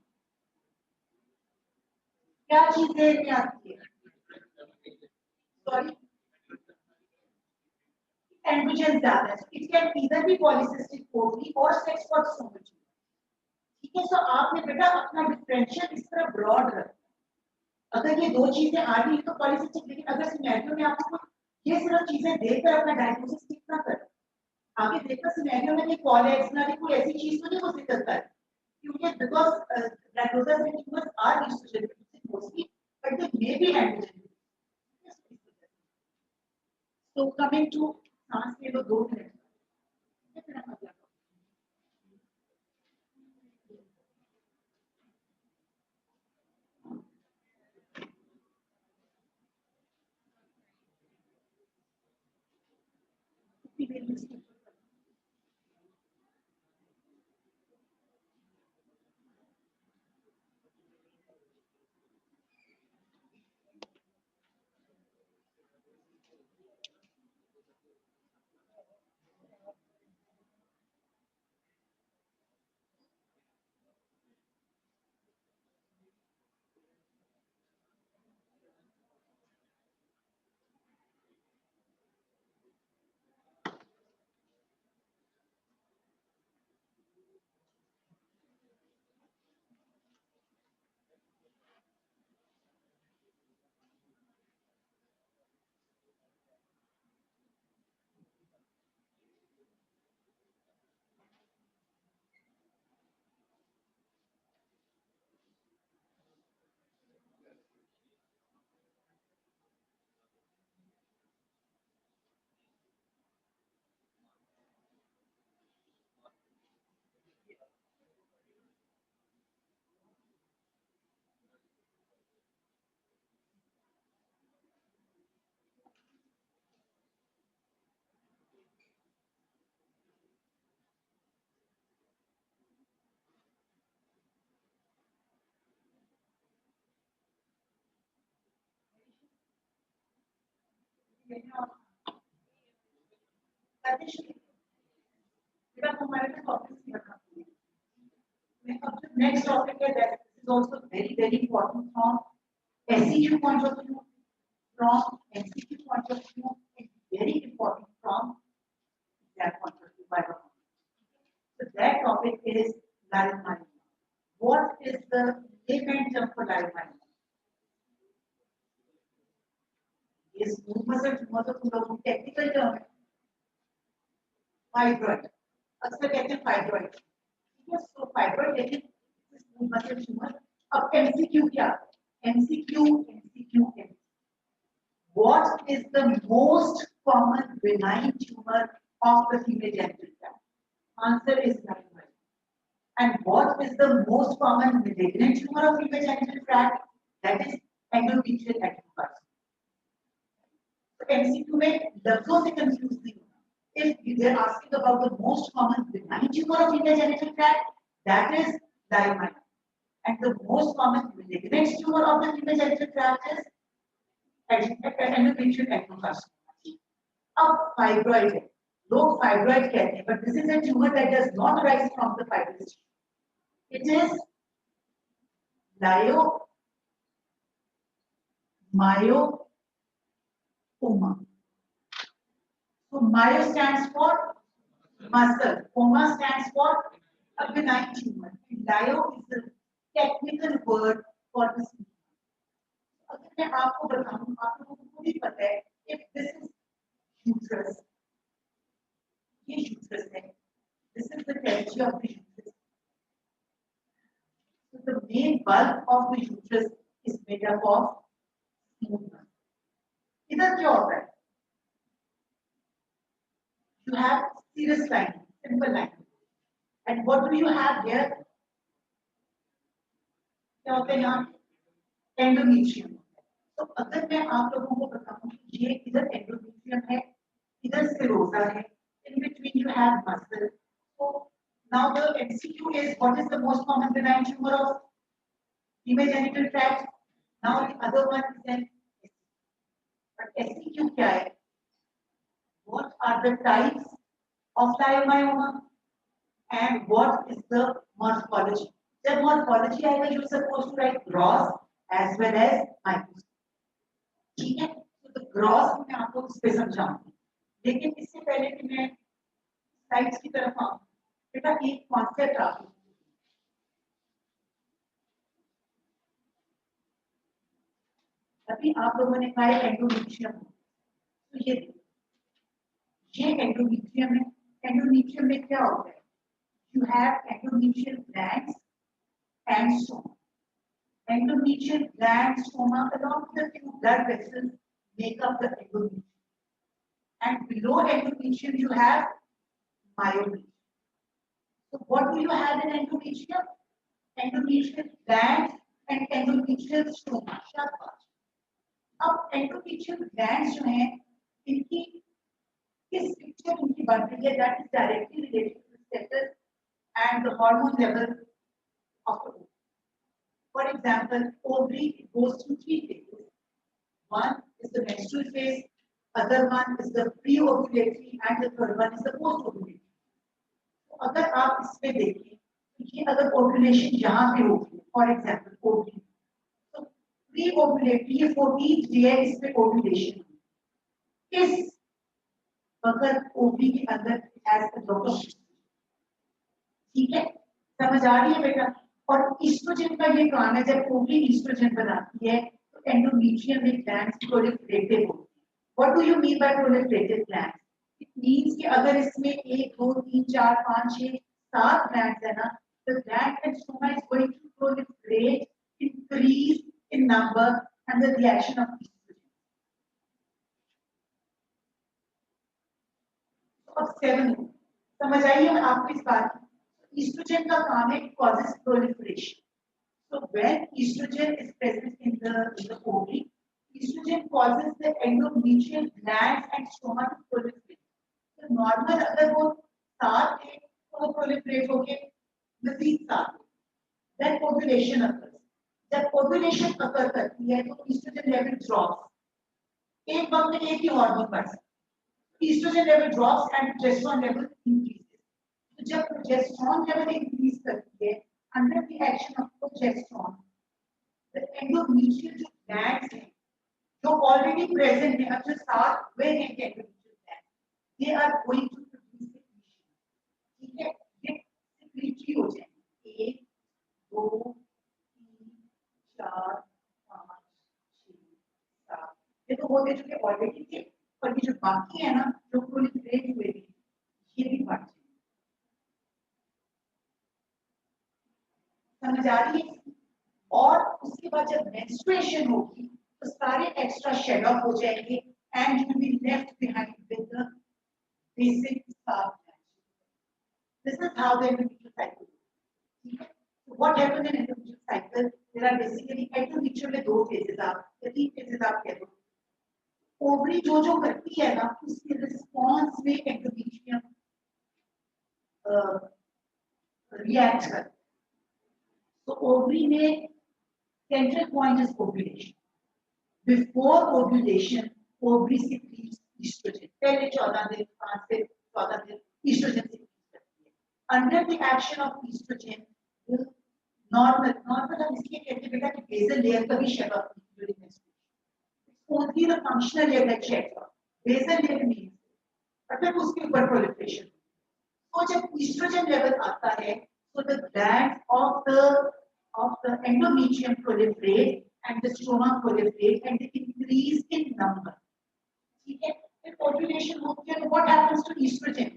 क्या चीज ज़हन में आती है? सॉरी, एंड्रोजन ज्यादा है। It can either be polycystic ovary और सेक्स कॉर्टिसोमेट्री। ठीक है, सो आपने बेटा अपना डिफरेंशियल इस तरह ब्रॉड रखना। अगर ये दो चीजें आ रही है तो पॉलीसिस्टिक, लेकिन अगर सिनेरियो में आपको ये सिर्फ चीजें देखकर अपना डायग्नोसिस ठीक ना करें, आगे देखकर सिनेरियो में कोई पॉलीएक्सिनरी कोई ऐसी चीज तो नहीं हो सकता है, क्योंकि because glandular and tumours are estrogen mostly but they may be androgen. So coming to सांस ले लो 2 मिनट, कितना मतलब next topic is that this is also very important from SEQ point of view, from MCQ point of view, it's very important from that point of view. So that topic is live. What is the layman term for live? Is tumor technical term fibroid. अक्सर कहते हैं fibroid. Yes, so fibroid लेकिन smooth muscle tumor. अब MCQ क्या? MCQ. What is the most common benign tumor of the female genital tract? Answer is thyroid. And what is the most common malignant tumor of female genital tract? That is endometrial adenocarcinoma. So MCQ में लफ्जों से confuse नहीं होना. If they are asking about the most common benign tumor of female genital tract, that is thyroid. And the most common malignant tumor of the female genital tract is endometrial adenocarcinoma. अब fibroid है, लोग fibroid कहते हैं, but this is a tumor that does not arise from the fibrous. It is myoma. So myo stands for muscle, oma stands for a benign tumor. Lyo is the technical word for this. अगर मैं आपको बताऊं, आप लोगों को भी पता है, if this is uterus, ये uterus है, this is the territory of the uterus. So the main bulk of the uterus is made up of smooth muscle. इधर क्या होता है? you have serous lining, simple lining. And what do you have here? क्या होता है यहाँ? Endometrium. तो अगर मैं आप लोगों को बताऊं कि ये इधर एंडोमेट्रियम है, इधर सेरोसा है, in between you have muscle. So now the MCQ is, what is the most common benign tumor of female genital tract? Now the other one is an SCQ. But SCQ क्या है? What are the types of leiomyoma and what is the morphology? जब morphology आएगा, you are supposed to write gross as well as microscopic. ठीक है? तो the gross मैं आपको इस पे समझाऊंगी. लेकिन इससे पहले कि मैं स्लाइड्स की तरफ आऊं, बेटा एक कॉन्सेप्ट आपको, अभी आप लोगों ने कहा एंडोमेट्रियम, तो ये एंडोमेट्रियम है. एंडोमेट्रियम में क्या होता है? You have endometrial glands and stoma. Endometrial gland, stoma, along with the few blood vessels make up the endometrium. And below endometrium you have myometrium. So what do you have in endometrium? Endometrial glands and endometrial stoma. अब endometrial glands जो हैं, इनकी किस picture इनकी बन रही है? That is directly related to the status and the hormone level of the ovary. For example, ovary goes through 3 phases. One is the menstrual phase, other one is the pre-ovulatory, and the third one is the post-ovulatory. तो अगर आप इसमें देखें, तो ये अगर ovulation यहाँ पे होगी, फॉर एग्जाम्पल ओवरी, तो प्री-ओव्यूलेटरी ये 14th डे है, इसमें ओव्यूलेशन इस वक्त ओवरी के अंदर एज द डॉक्टर. ठीक है, समझ आ रही है बेटा? और ईस्ट्रोजन का ये काम है, जब ओवरी ईस्ट्रोजन बनाती है तो एंडोमेट्रियम में ग्लैंड्स प्रोलिफरेटिव होती है. What do you mean by proliferative glands? It means कि अगर इसमें 1 2 3 4 5 6 7 ग्लैंड्स है ना, the gland and stoma is going to proliferate, increase in number under the action of estrogen. So अब 7 समझ आई है आपको इस बात की? Estrogen का काम है, causes proliferation. So when estrogen is present in the ovary, estrogen causes the endometrial glands and stoma to proliferate. So normal अगर वो 7 है तो वो proliferate होके मजीद 7. Then ovulation occurs. जब ovulation occur करती है तो estrogen level drops. एक वक्त में एक ही हार्मोन बढ़ सकता है. Estrogen level drops and progesterone level increases. तो जब प्रोजेस्टेरोन लेवल इंक्रीज करती है under the action of progesterone, the endometrial जो ग्लैंड्स हैं जो ऑलरेडी प्रेजेंट है, अब जो साथ हुए हैं endometrial gland, they are going to produce secretion. ठीक है, ये सेक्रीटरी हो जाएंगे. 1 2 3 4 5 6 7, ये तो होते जो कि ऑलरेडी थे, और ये जो बाकी है ना जो प्रोलिफरेट हुए थे, ये भी बढ़. समझ आ रही है? और उसके बाद जब मेंस्ट्रुएशन होगी तो सारे एक्स्ट्रा शेड ऑफ हो जाएंगे and you will be left behind with the basic scarf. This is how the endometrial cycle. ठीक है, so what happens in endometrial cycle? There are basically endometrium में 2 फेजेस आप या 3 फेजेस आप कह दो. ओवरी जो करती है ना, उसके रिस्पांस में एंडोमेट्रियम रिएक्ट करता है. तो ओवरी में central point is ovulation. Before ovulation, ovary secretes estrogen. पहले 14 दिन 5 से 14 दिन estrogen secretes करती है. Under the action of estrogen, normal हम इसलिए कहते हैं बेटा कि basal layer का भी shed off during menstruation. It's only the functional layer that sheds off. Basal layer means मतलब उसके ऊपर proliferation. तो जब estrogen level आता है, so the glands of the endometrium proliferate and the stoma proliferate and they increase in number. ठीक है, फिर ovulation होती है तो what happens to estrogen?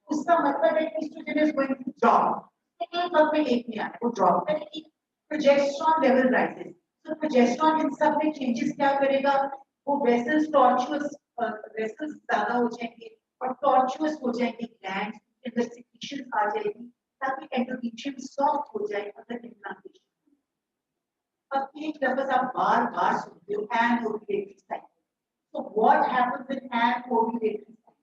उसका मतलब है estrogen is going to drop. एक वक्त में एक नहीं आना, वो drop करेगी. Progesterone level rises. So progesterone इन सब में changes क्या करेगा? वो vessels tortuous vessels ज़्यादा हो जाएंगे. और टॉर्चुअस हो जाएंगे ग्लैंड्स, अंदर सिक्रीशंस आ जाएगी ताकि एंडोमेट्रियम सॉफ्ट हो जाए अगर इम्प्लांटेशन। अब एक लफ्ज आप बार-बार सुनते हो, anovulatory cycle. So what happens in an ovulatory cycle?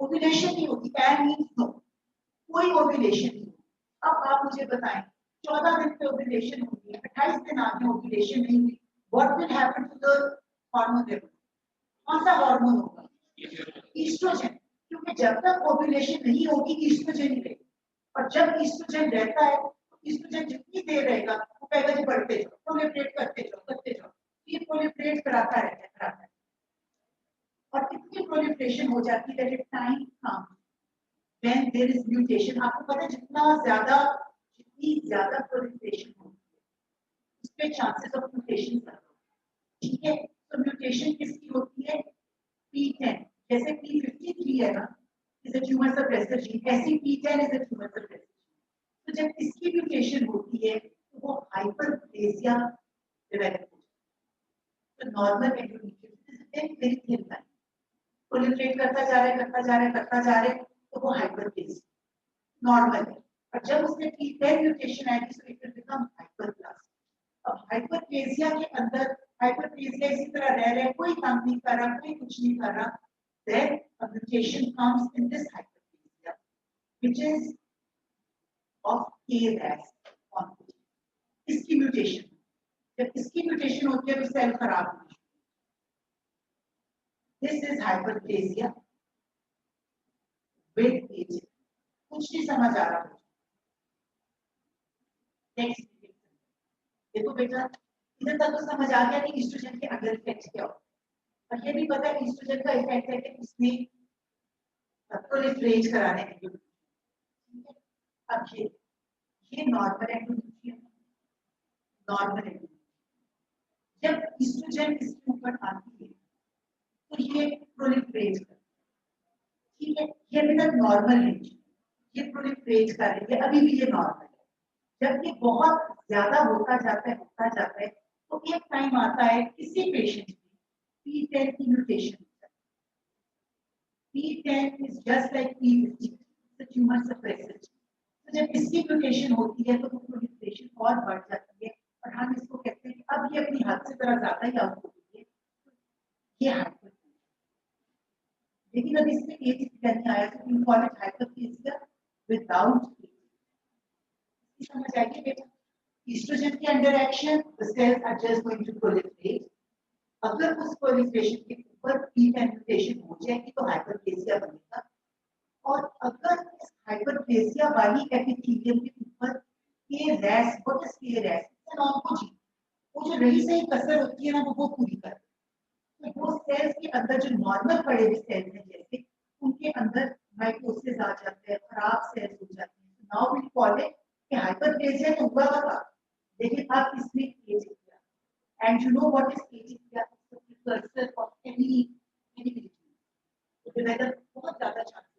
Ovulation नहीं होती, an means no, कोई ovulation नहीं होती। अब आप मुझे बताएं, 14 दिन पे ovulation होती है, 28 दिन आगे ovulation नहीं हुई, what will happen to the hormone level? कौन सा हार्मोन होगा? ईस्ट्रोजन, क्योंकि जब तक ओव्यूलेशन नहीं होगी ईस्ट्रोजन ही रहेगा, और जब ईस्ट्रोजन रहता है तो ईस्ट्रोजन जितनी देर रहेगा वो कहेगा जी बढ़ते जाओ, प्रोलिफरेट करते जाओ, ये प्रोलिफरेट कराता रहता है और इतनी प्रोलिफरेशन हो जाती है कि time comes when there is mutation. आपको पता है जितनी ज्यादा प्रोलिफरेशन होती है उसके चांसेस ऑफ म्यूटेशन ज्यादा होते हैं। ठीक है, तो म्यूटेशन किसकी होती है? P10, जैसे P53 है ना, is a tumour suppressor gene, ऐसी P10 is a tumour suppressor gene. तो जब इसकी म्यूटेशन होती है तो वो हाइपरप्लेजिया डेवलप होती है। तो normal endometrium is very very thin line, proliferate करता जा रहा है तो वो हाइपरप्लेजिया नॉर्मल है। और जब उसमें P10 म्यूटेशन आएगी तो इट विल बिकम हाइपरप्लासिया। अब हाइपरप्लेजिया के अंदर हाइपरप्लेजिया इसी तरह रह रहे, कोई काम नहीं कर रहा, कोई कुछ नहीं कर रहा, then a mutation comes in this hyperplasia which is of KRAS oncogene. इसकी म्यूटेशन, जब इसकी म्यूटेशन होती है तो सेल खराब होती है। This is hyperplasia with age. कुछ नहीं समझ आ रहा। नेक्स्ट देखो बेटा, इधर तक तो समझ आ गया कि ईस्ट्रोजन के अंदर इफेक्ट क्या होता है, और ये भी पता है ईस्ट्रोजन का इफेक्ट है कि उसमें प्रोलिफरेट कराने के लिए। अब ये नॉर्मल एंडोमेट्रियम, नॉर्मल एंडोमेट्रियम जब ईस्ट्रोजन इसके ऊपर आती है तो ये प्रोलिफरेट करती है। ठीक है, ये अभी तक नॉर्मल है, ये प्रोलिफरेट कर रही है, अभी भी ये नॉर्मल है। जब ये बहुत ज्यादा होता जाता है तो एक टाइम आता है किसी पेशेंट में P10 की mutation. P10 is just like P50, the tumor suppressor. तो जब इसकी म्यूटेशन होती है तो वो प्रोलिफरेशन और बढ़ जाती है और हम इसको कहते हैं कि अब ये अपनी हद से थोड़ा ज्यादा ही आउट हो गई है, ये हाइपरप्लेजिया। लेकिन अब इसमें एज नहीं आया तो we call it hyperplasia without age. समझ आएगी बेटा? ईस्ट्रोजन के under action, the cells are just going to proliferate. अगर उस प्रोलिफरेशन के ऊपर P10 म्यूटेशन हो जाएगी तो हाइपरप्लेजिया बनेगा, और अगर इस हाइपरप्लेजिया वाली एपिथेलियम के ऊपर KRAS, what is KRAS? It's an oncogene, वो जो रही सही कसर होती है ना वो पूरी कर, तो वो सेल्स के अंदर जो नॉर्मल पड़े हुए सेल्स हैं जैसे उनके अंदर माइटोसिस आ जाते हैं, खराब सेल्स हो जाते हैं। नाउ वी कॉल इट कि हाइपरप्लेजिया तो हुआ था, लेकिन अब इसमें एज किया, and you know what is एज किया? It's the precursor of any disease. तो डेवलप बहुत ज्यादा चांसेस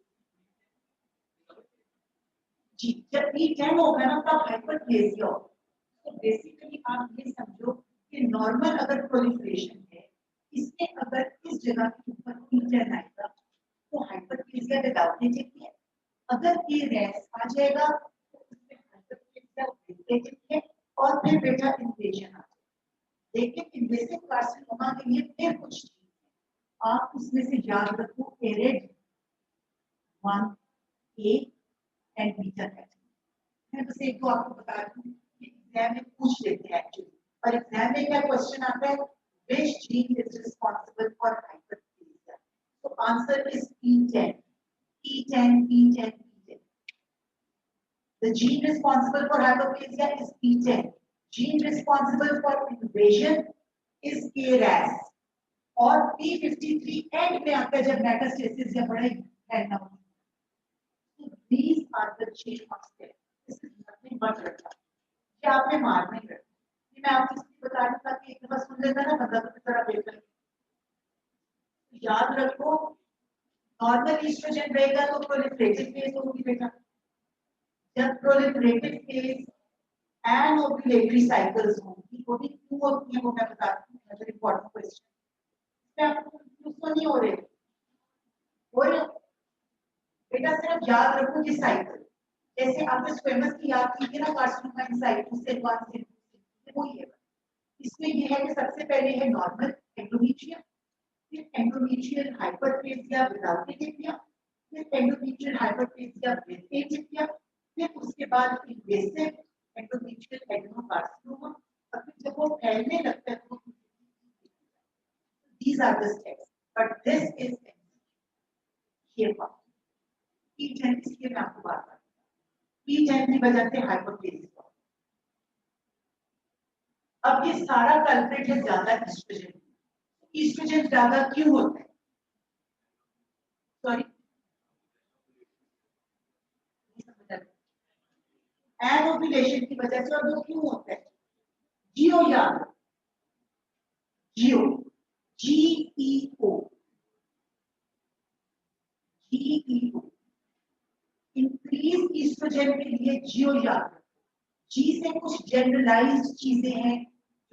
जी, जब P10 होगा ना तब हाइपरप्लेजिया होगा। तो बेसिकली आप ये समझो कि नॉर्मल अगर प्रोलिफरेशन है, इसमें अगर इस जगह के ऊपर P10 आएगा तो हाइपरप्लेजिया विदाउट एज है। अगर KRAS आ जाएगा तो उसमें हाइपरप्लेजिया विद है और फिर बेटा इन्वेजन आ जाएगा। लेकिन इन्वेसिव कार्सिनोमा के लिए फिर कुछ चीज है, आप उसमें से याद रखो ARED 1A and beta category. मैं बस एक दो आपको बता दूं कि एग्जाम में पूछ लेते हैं एक्चुअली, और एग्जाम में क्या क्वेश्चन आता है, which gene is responsible for hyperplasia? So answer is P10. P10. The gene responsible for hyperplasia is P10. Gene responsible for invasion is KRAS. और P53 एंड में आता है जब मेटास्टेसिस या बड़ा फैलना होता है। So these are the chain of steps. This is nothing but रखा। ये आपने मारना ही रखा। ये मैं आपको इसलिए बता रही था कि एक दफा सुन लेता ना बंदा तो किस तरह देख लेगा। याद रखो, नॉर्मल ईस्ट्रोजन रहेगा तो प्रोलिफरेटिव फेज होगी बेटा। जब proliferative phase and ovulatory cycles होंगी, वो भी क्यों होती है वो मैं बताती हूँ। वेरी इंपॉर्टेंट क्वेश्चन, इसमें आपको कंफ्यूज तो नहीं हो रहे। और बेटा सिर्फ याद रखो ये साइकिल, जैसे आपने स्क्वेमस की याद की थी ना, कार्सिनोमा इन साइटू से वो ये है। इसमें ये है कि सबसे पहले है नॉर्मल एंडोमेट्रियम, फिर एंडोमेट्रियल हाइपरप्लेसिया विदाउट एटिपिया, फिर एंडोमेट्रियल हाइपरप्लेसिया विद एटिपिया, फिर उसके बाद इन्वेसिव एंडोमेट्रियल एडेनोकार्सिनोमा, और फिर जब वो फैलने लगता है तो these are the steps, but this is ये बात P10 इसलिए मैं आपको बात कर P10 की वजह से हाइपरप्लेसिया। अब ये सारा कल्प्रिट है ज्यादा ईस्ट्रोजन। ईस्ट्रोजन ज्यादा क्यों होता है? सॉरी, एनोकुलेशन की वजह से, और वो क्यों होता है? जियो याद, जियो GEO इंक्रीज ईस्ट्रोजन के लिए जियो याद। जी से कुछ जनरलाइज्ड चीजें हैं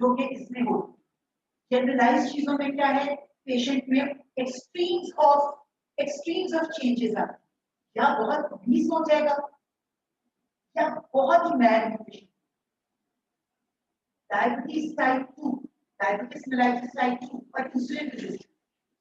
जो कि इसमें होती है। जनरलाइज्ड चीजों में क्या है? पेशेंट में एक्सट्रीम्स ऑफ चेंजेस आते हैं, या बहुत बीस हो जाएगा या बहुत ही mad, diabetes type 2, diabetes mellitus type 2, or insulin resistance.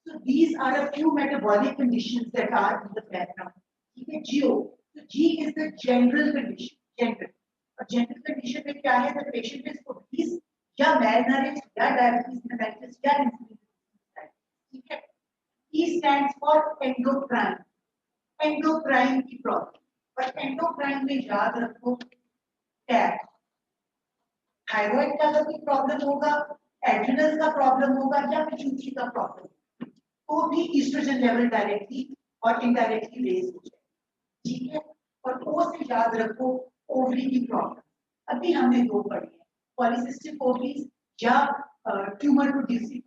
So these are a few metabolic conditions that are in the background. ठीक है, GO. So G is the general condition. General. और general condition में क्या है? The patient is obese या malnourished या diabetes mellitus या insulin resistance. ठीक है. E stands for endocrine. Endocrine की प्रॉब्लम. और endocrine में याद रखो टैप, थायराइड का अगर कोई प्रॉब्लम होगा, एड्रिनल का प्रॉब्लम होगा या पिट्यूटरी का प्रॉब्लम, तो भी ईस्ट्रोजन लेवल डायरेक्टली और इनडायरेक्टली रेज हो जाए। ठीक है, और ओ से याद रखो ओवरी की प्रॉब्लम। अभी हमने दो पढ़ी है, पॉलीसिस्टिक ओवरीज या ट्यूमर प्रोड्यूसिंग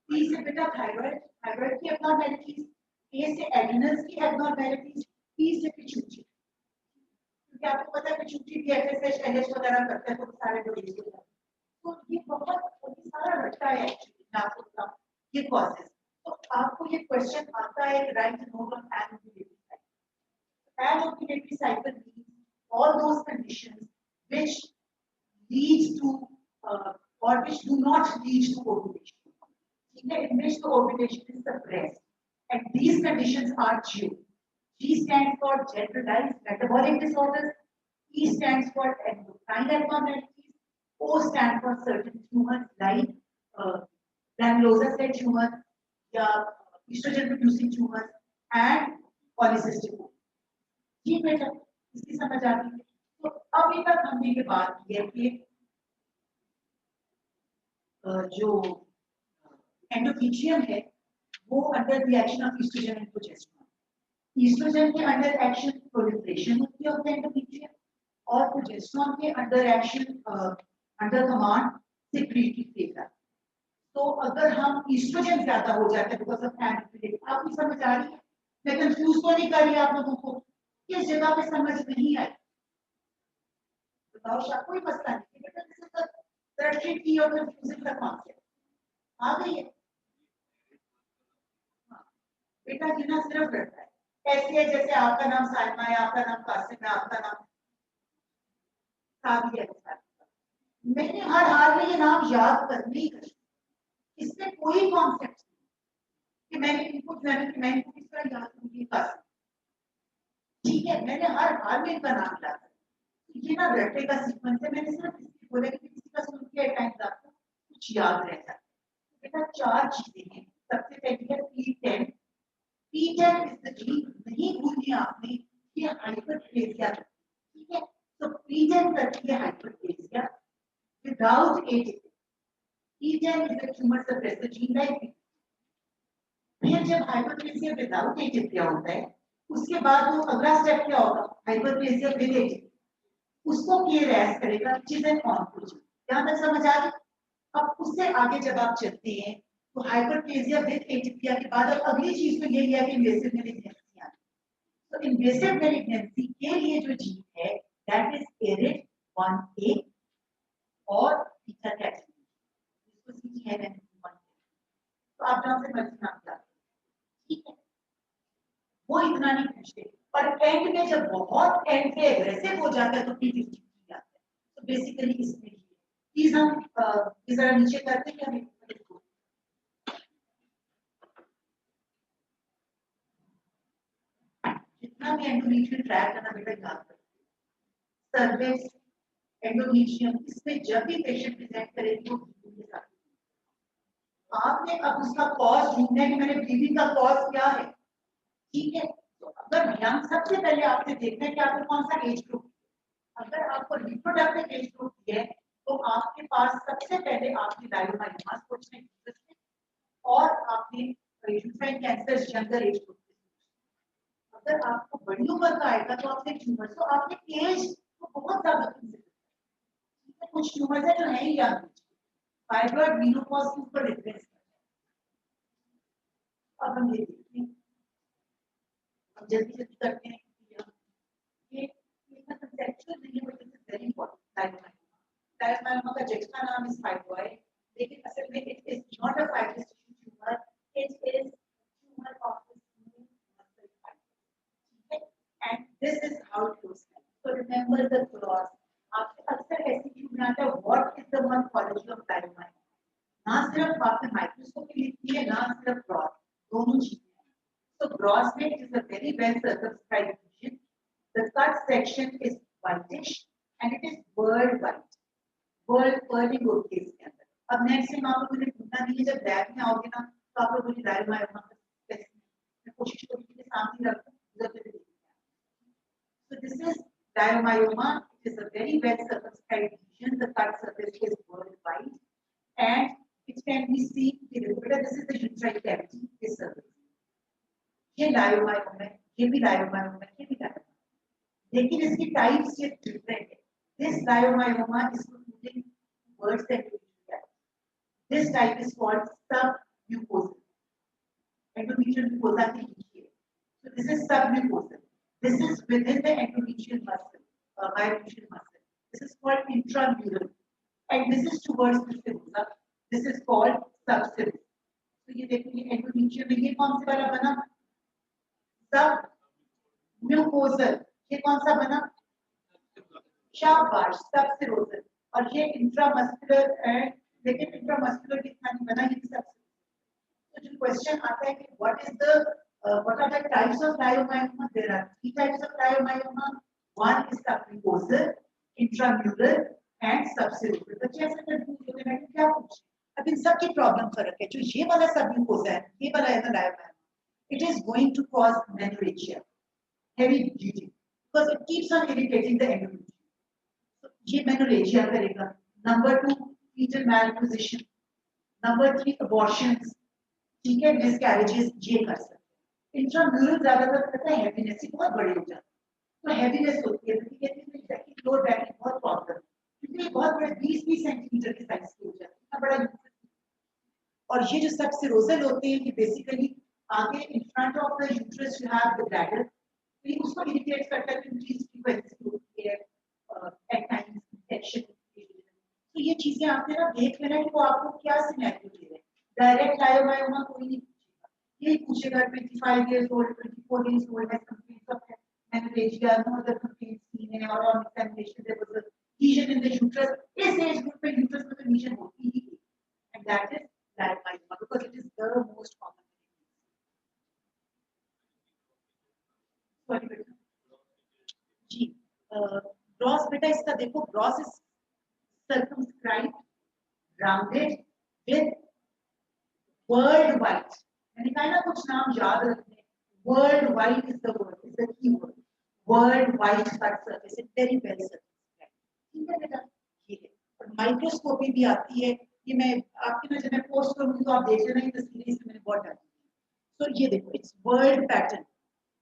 पी से बेटा थायराइड, थायराइड की एब्नॉर्मैलिटीज, ए से एड्रिनल्स की एब्नॉर्मैलिटीज, पी से पिट्यूटरी। क्योंकि आपको पता है पिट्यूटरी भी एफएसएच एलएच वगैरह करते हैं तो सारे जो रेज होते हैं, तो ये बहुत सारा रखता है एक्चुअली। मैं आपको बताऊं ये कॉजेस, तो आपको ये क्वेश्चन आता है write note on anovulatory cycle. Anovulatory cycle means all those conditions which leads to or which do not lead to ovulation. ठीक है, in which the ovulation is suppressed, and these conditions are GO. G stands for generalized metabolic disorders, E stands for endocrine abnormalities, O stands for certain tumors like granulosa cell tumor, estrogen producing tumors, and polycystic ovary. ठीक है बेटा, इसकी समझ आ गई है। तो अभी तक हमने ये बात की है कि जो एंडोमेट्रियम है वो under the action of oestrogen and progesterone, oestrogen के अंडर एक्शन प्रोलिफरेशन होती है ऑफ द एंडोमेट्रियम, और प्रोजेस्टेरोन के under action under command secretory phase. तो अगर हम ईस्ट्रोजन ज्यादा हो जाता है बिकॉज ऑफ एंडोमेट्रियम, आपको समझ आ रही है? मैं कंफ्यूज तो नहीं कर रही आप लोगों को? किस जगह पे समझ नहीं आई बताओ? शायद कोई मसला नहीं है बेटा, दिस की और कंफ्यूजन का कॉन्सेप्ट आ गई है। बेटा ये ना सिर्फ रखता है ऐसे है जैसे आपका नाम साइमा है, आपका नाम कासिम है, आपका नाम साबिया है। मैंने हर हाल में ये नाम याद करने ही कर, इसमें कोई कॉन्सेप्ट नहीं कि मैंने इनको मैंने किस तरह याद करूंगी कासिम। ठीक है, मैंने हर हाल में इनका नाम याद कर, ये ना रटे का सीक्वेंस है। मैंने सिर्फ इसलिए बोला कि किसी का सुन के टाइम्स आपको कुछ याद रह जाए। बेटा चार चीजें हैं, सबसे पहली है P10। P10 is the gene, नहीं भूलनी आपने, ये हाइपरप्लेसिया। ठीक है, तो P10 करती है hyperplasia without ATP. P10 is a tumor suppressor gene like P10. फिर जब हाइपरप्लेसिया विदाउट एटिपिया होता है, उसके बाद वो अगला स्टेप क्या होगा? हाइपरप्लेसिया विद एटिपिया, उसको KRAS करेगा, which is an oncogene। यहाँ तक समझ आ गई? अब उससे आगे जब आप चलते हैं तो हाइपरप्लेसिया विद एटिपिया के बाद अब अगली चीज तो यही है कि इन्वेसिव मैलिग्नेंसी आती है। तो इन्वेसिव मैलिग्नेंसी के लिए जो जीन है दैट इज ARID1A और बीटा कैटलिन, इसको CTNN1। तो आप कौन से मर्जी नाम जाते, ठीक है, वो इतना नहीं पूछते। और एंड में जब बहुत एंड पे एग्रेसिव हो जाता है तो P50 आता है। तो बेसिकली इसमें प्लीज हम जरा नीचे करते हैं हमें जितना भी एंडोमेट्रियल ट्रैक है ना बेटा याद रखिए, सर्विक्स एंडोमेट्रियम इसमें जब भी पेशेंट प्रेजेंट करेगी वो के साथ आपने अब उसका कॉज ढूंढना है कि मैंने ब्लीडिंग का कॉज क्या है, ठीक है। तो अगर यंग सबसे पहले आपने देखना है कि आपको कौन सा एज ग्रुप, अगर आपको रिप्रोडक्टिव एज ग्रुप है तो आपके पास सबसे पहले आपकी लाइलोमायोमा सोचने की है और आपने uterine cancer younger age group. अगर आपको बड़ी उम्र का आएगा तो आपने ट्यूमर, तो आपने एज को बहुत ज्यादा कंसीडर, कुछ ट्यूमर्स है जो है ही यंग, फाइब्रॉइड मेनोपॉज के ऊपर रिप्लेस। अब हम ये देखते हैं, हम जल्दी जल्दी करते हैं ये कंसेप्चुअल नहीं है but it is very important. Leiomyoma का जिसका नाम इज फाइब्रॉइड, लेकिन असल में it is not a fibrous tumour, it is tumour of the smooth muscle fibre, and this is how it looks like. So remember the cross. आपसे अक्सर ऐसी क्यों में आता है what is the morphology of लाइलोमायोमा, ना सिर्फ आपने माइक्रोस्कोपी लिखी है ना सिर्फ क्रॉस, दोनों चीजें। So gross neck is a very well circumscribed region. The cut section is whitish and it is word white. Word pearly होती है इसके अंदर। अब नेक्स्ट टाइम आप लोगों ने ढूंढना नहीं है, जब लैब में आओगे ना तो आप लोगों ने लाइलोमायोमा मैं कोशिश करूंगी कि सामने रखूं उधर पे देखिए। So this is leiomyoma. It is a very well circumscribed region. The cut surface is word white and it can be seen. This is the uterine cavity. This surface. ये लाइलोमायोमा है, ये भी लाइलोमायोमा है, ये भी लाइलोमायोमा, लेकिन इसकी टाइप्स ये डिफरेंट है। This leiomyoma is including words that you get. This type is called submucosal. Endometrial mucosa के नीचे. So this is submucosal. This is within the endometrial muscle, myometrial muscle. This is called intramural, and this is towards the serosa. This is called subserous. तो ये देखिए endometrial में ये कौन सा वाला बना? सब म्यूकोसल, ये कौन सा बना? शाबाश, सबसेरोसल। और ये इंट्रामस्कुलर है, लेकिन इंट्रामस्कुलर कितना नहीं बना, ये सब। तो जो क्वेश्चन आता है कि what are the types of leiomyoma, there are 3 types of leiomyoma, one is submucosal, intramural and subserosal. बच्चे ऐसे कंफ्यूज होते हैं क्या पूछ, अब इन सब की प्रॉब्लम फर्क है। जो ये वाला सबम्यूकोसा है, ये वाला है ना लाइलोमायोमा, it is going to cause menorrhagia, heavy bleeding, because it keeps on irritating the endometrium. So ये menorrhagia करेगा। Number 2, fetal malposition. Number 3, abortions, ठीक है, miscarriages ये कर सकते हैं। Intramural ज्यादातर करता है heaviness, बहुत बड़े हो जाते हैं, तो heaviness होती है, लेकिन लोअर बैक की बहुत प्रॉब्लम, क्योंकि बहुत बड़े 20-20 सेंटीमीटर के साइज के हो जाते हैं, इतना बड़ा। और ये जो सबसेरोसल होते हैं, ये बेसिकली आगे in front of the uterus you have the bladder, तो ये उसको irritate करता है, increase frequency होती है, at times infection। तो ये चीजें आपने ना देख लेना कि वो आपको क्या सिनेरियो दे रहे हैं। डायरेक्ट लाइलोमायोमा कोई नहीं पूछेगा, ये पूछेगा 25 years old, 24 years old has complaints of menorrhagia, no other complaints seen है, और on examination there was a lesion in the uterus। इस एज ग्रुप पे यूट्रस में तो lesion होती ही है, and that is leiomyoma because it is the most common। जी ग्रॉस बेटा इसका देखो, gross is circumscribed, rounded with whorled wide. मैंने कहा ना कुछ नाम याद रखने, whorled wide is the word, is the key word, whorled wide cut surface, it very well circumscribed, ठीक है बेटा। ये है, और माइक्रोस्कोपी भी आती है, ये मैं आपके ना जब मैं पोस्ट करूंगी तो आप देख लेना, ये तस्वीरें इसमें मैंने बहुत डाली। तो ये देखो, it's world pattern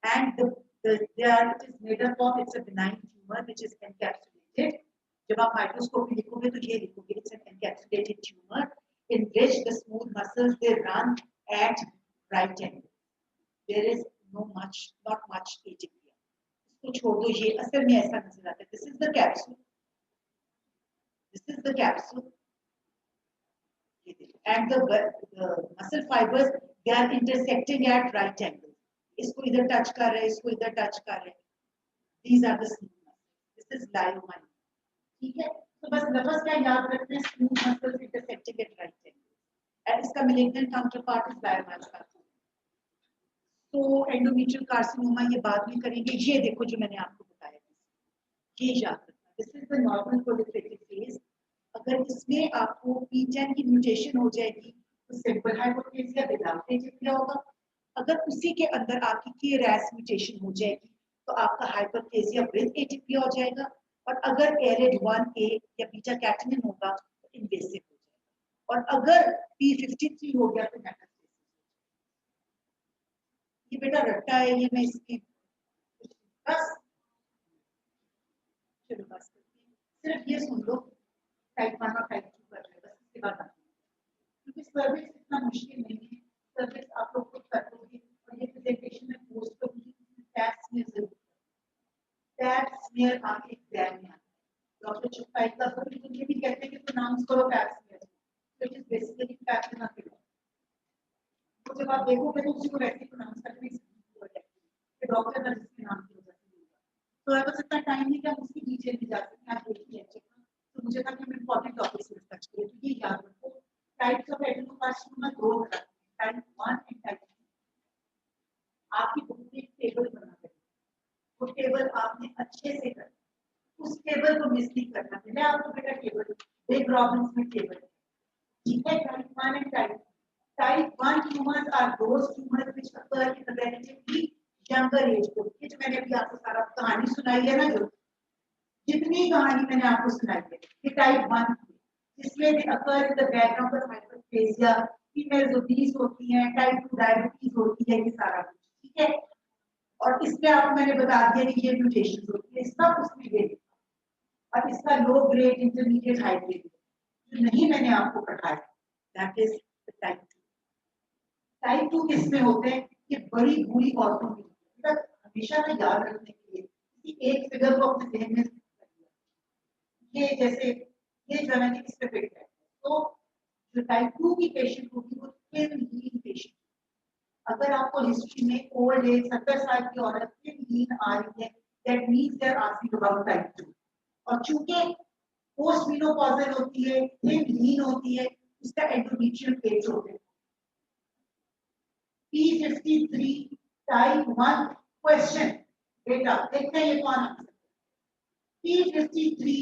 and it is made up of, it's a benign tumor which is encapsulated. जब आप माइक्रोस्कोपी लिखोगे तो ये लिखोगे, it's an encapsulated tumor in which the smooth muscles they run at right angle. There is not much aging here. इसको छोड़ दो, ये असल में ऐसा नजर आता है। This is the capsule. This is the capsule. and the muscle fibers, they are intersecting at right angle. इसको इधर टच कर रहे हैं, इसको इधर टच कर रहे हैं. These are the smooth muscles. This is leiomyomia. ठीक है? तो बस लफ्ज क्या याद रखते हैं, smooth muscles intersecting at right angle. And इसका malignant counterpart is leiomyosarcoma. तो एंडोमेट्रियल कार्सिनोमा ये बाद में करेंगे. ये देखो जो मैंने आपको बताया, ये याद रखना. This is the normal proliferative phase. अगर इसमें आपको P10 की म्यूटेशन हो जाएगी तो सिंपल हाइपोप्लेसिया विदाउट एटिपिया होगा. अगर उसी के अंदर आपकी KRAS म्यूटेशन हो जाएगी तो आपका हाइपोप्लेसिया विद एटिपिया हो जाएगा. और अगर ARID1A या बीटा कैटेनिन होगा तो इन्वेसिव हो जाएगा. और अगर P53 हो गया तो मेटास्टेसिस. ये बेटा रट्टा है, ये मैं इसकी बस चलो बस सिर्फ ये सुन लो. टाइप 1 और टाइप 2 कर रहे हैं, बस इसके बाद क्योंकि सर्विस इतना मुश्किल नहीं है. सर्विस आप लोग खुद कर लोगे और ये प्रेजेंटेशन में पोस्ट करूंगी. टैप स्मीयर जरूर, टैप स्मीयर आपके एग्जाम में आता है. डॉक्टर चुप्पाई का ये भी कहते हैं कि प्रोनाउंस करो Pap smear, which is basically Pap in a. तो जब आप देखोगे तो उसी को वैसे प्रोनाउंस करके कि डॉक्टर का जिसके नाम की वजह से होगा. तो अगर इतना टाइम नहीं कि हम उसकी डिटेल में जा सकते हैं. आप देखिए तो मुझे था कि हम इंपॉर्टेंट टॉपिक्स में टच करें. तो ये याद रखो, टाइप्स ऑफ एडेनोकार्सिनोमा दो तरह के, टाइप 1 एंड टाइप 2. आपकी बुक में एक टेबल बना है, वो टेबल आपने अच्छे से कर, उस टेबल को मिस नहीं करना. मैं आपको बेटा टेबल बेग रॉबिन्स में टेबल, ठीक है. Type 1 and type 2. Type 1 tumors are those tumors which occur in a relatively younger age group. ये जो मैंने अभी आपको सारा कहानी सुनाई है ना, जो जितनी कहानी मैंने आपको सुनाई है ये टाइप 1 जिसमें they occur in the background of hyperplasia, females obese होती हैं, टाइप 2 डायबिटीज होती है, ये सारा कुछ ठीक है. और इसमें आपको मैंने बता दिया कि ये म्यूटेशन होती है, सब उसमें ये. और इसका low grade, intermediate, high grade जो नहीं मैंने आपको पढ़ाया, that is the type 2. Type 2 किसमें होते हैं, ये बड़ी बूढ़ी औरतों में. हमेशा ना याद रखने के लिए किसी एक फिगर को अपने जहन में, ये जैसे ये जो है इस पे फिट है. तो जो टाइप 2 की पेशेंट होगी वो थिन लीन पेशेंट. अगर आपको हिस्ट्री में ओल्ड एज 70 साल की औरत थिन लीन आ रही है, that means they are asking about type 2. और चूंकि पोस्ट मेनोपॉजल होती है, थिन लीन होती है, उसका एंडोमेट्रियल एज होता है. P53 टाइप 1 क्वेश्चन बेटा देखते हैं ये कौन आंसर. P53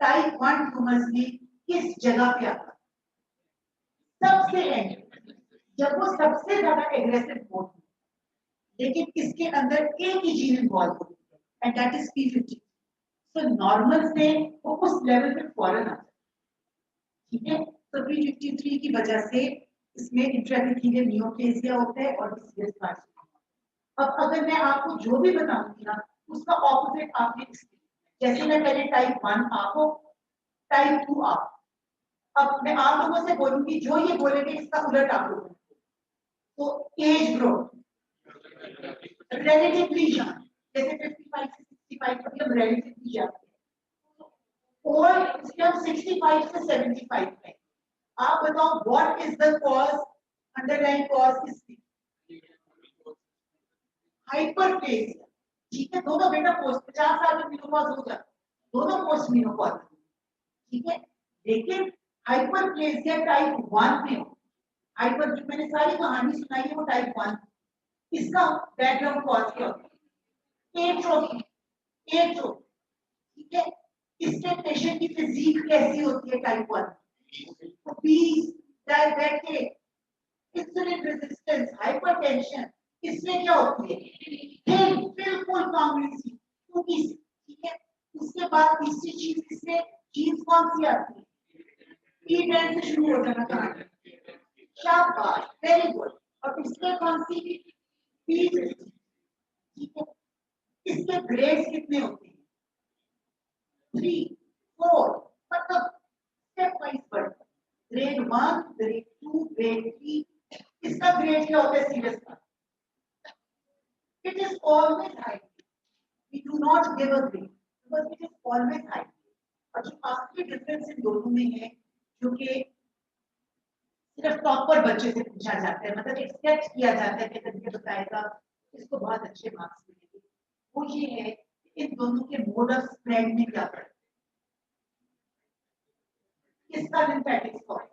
टाइप 1 ट्यूमर्स में किस जगह पे आता है, सबसे एंड, जब वो सबसे ज्यादा एग्रेसिव मोड में, लेकिन इसके अंदर एक ही जीन इन्वॉल्व होती है एंड दैट इज P53. तो नॉर्मल से वो उस लेवल पे फॉरन आता है. ठीक है. तो P53 की वजह से इसमें इंट्राएपिथेलियल नियोप्लेसिया होता है और सीरियस कार्सिनोमा. अब अगर मैं आपको जो भी बताऊंगी ना उसका ऑपोजिट आपने, जैसे मैं पहले टाइप 1 आपको, टाइप 2 आप, अब मैं आप लोगों से बोलूंगी जो ये बोलेंगे इसका उलट आप लोग. तो एज ग्रुप रिलेटिवली यंग, जैसे 55 से 65 तक हम रिलेटिवली यंग, और इसके हम 65 से 75 में. आप बताओ what is the cause, underline cause इसकी हाइपरप्लेसिया. ठीक है. दोनों बेटा पोस्ट 50 साल में मेनोपॉज हो जाता, दोनों पोस्ट मेनोपॉज. ठीक है. लेकिन हाइपरप्लेसिया टाइप 1 में हो. हाइपर जो मैंने सारी कहानी सुनाई है वो टाइप 1. इसका बैकग्राउंड कॉज क्या होता है, एट्रोफी. एट्रोफी. ठीक है. इसके पेशेंट की फिजिक कैसी होती है type 1, obese, diabetic, insulin resistance, hypertension. इसमें क्या होती है, बिल्कुल कॉमन सी. ठीक है. उसके बाद तीसरी चीज इसमें चीज कौन सी आती है, P10 से शुरू हो जाना कहानी. शाबाश, वेरी गुड. और इसमें कौन सी, P50. ठीक है. इसके ग्रेड्स कितने होते हैं, 3, 4, मतलब स्टेप वाइज बढ़ता. Grade 1, grade 2, grade 3. इसका ग्रेड क्या होता है, सीरियस का. It is always high. We do not give a grade because it is always high. और जो आखिरी डिफरेंस इन दोनों में है, जो कि सिर्फ टॉपर बच्चे से पूछा जाता है, मतलब एक्सपेक्ट किया जाता है कि अगर ये बताएगा इसको बहुत अच्छे मार्क्स मिलेंगे। वो ये है कि इन दोनों के मोड ऑफ स्प्रेड में क्या फर्क है। किसका लिम्फेटिक्स फॉर्म,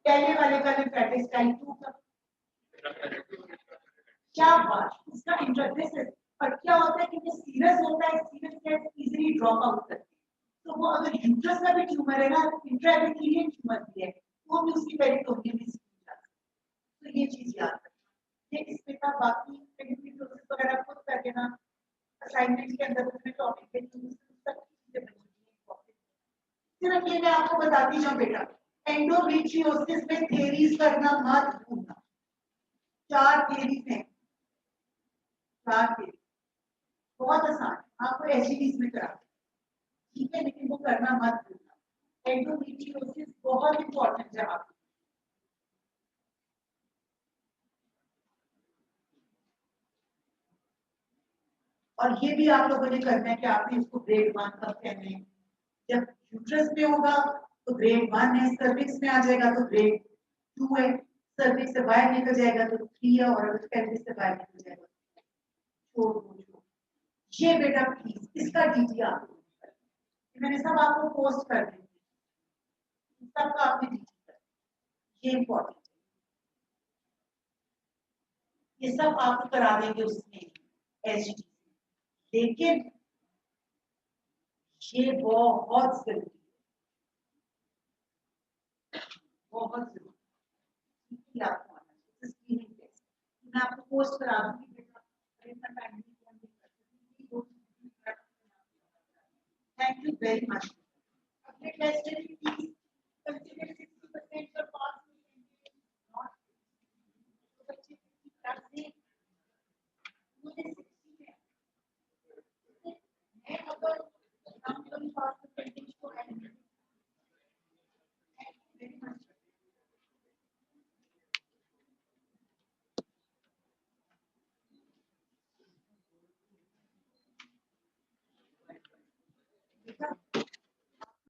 पहले वाले का लिम्फेटिक्स टाइप 2 का, क्या बात, इसका इंटरफेस है। पर क्या होता है कि जो सीरियस होता है, serious case easily drop out करते हैं। तो वो अगर यूट्रस का भी ट्यूमर है ना, इंट्राएपिथेलियल ट्यूमर भी है, वो भी उसकी पेरिटोनियम में सीख जाता है। तो ये चीज याद रखना। ये इसमें का बाकी टेक्निकल प्रोसेस वगैरह खुद करके ना असाइनमेंट के अंदर उसमें टॉपिक पे सब चीजें बनी हुई हैं। सिर्फ ये मैं आपको बताती जाऊं बेटा, एंडोमेट्रियोसिस में थेरीज करना मत भूलना। 4 थेरीज हैं, 4 थेरीज बहुत आसान, आपको एचडीज में करा, ठीक है, लेकिन वो करना मत भूलना। एंडोमेट्रियोसिस बहुत इंपॉर्टेंट है आपको। और ये भी आप लोगों ने करना है कि आपने इसको ग्रेड 1 कब कहना है। जब यूट्रस में होगा तो ग्रेड 1 है, सर्विक्स में आ जाएगा तो ग्रेड 2 है, सर्विक्स से बाहर निकल जाएगा तो 3 है, और अगर पेल्विस से बाहर निकल जाएगा तो 4। ये बेटा प्लीज इसका डीटी आप मैंने सब आपको पोस्ट कर दी, सबका आपने डीटी कर, ये इंपॉर्टेंट, ये सब आप करा देंगे उसमें एचडी, लेकिन ये बहुत जरूरी है, बहुत जरूरी आपको आना चाहिए स्क्रीनिंग टेस्ट। मैं आपको पोस्ट करा दूंगी बेटा, इतना टाइम नहीं कर सकती। Thank you very much. अपने टेस्ट में प्लीज कंसीडर 60%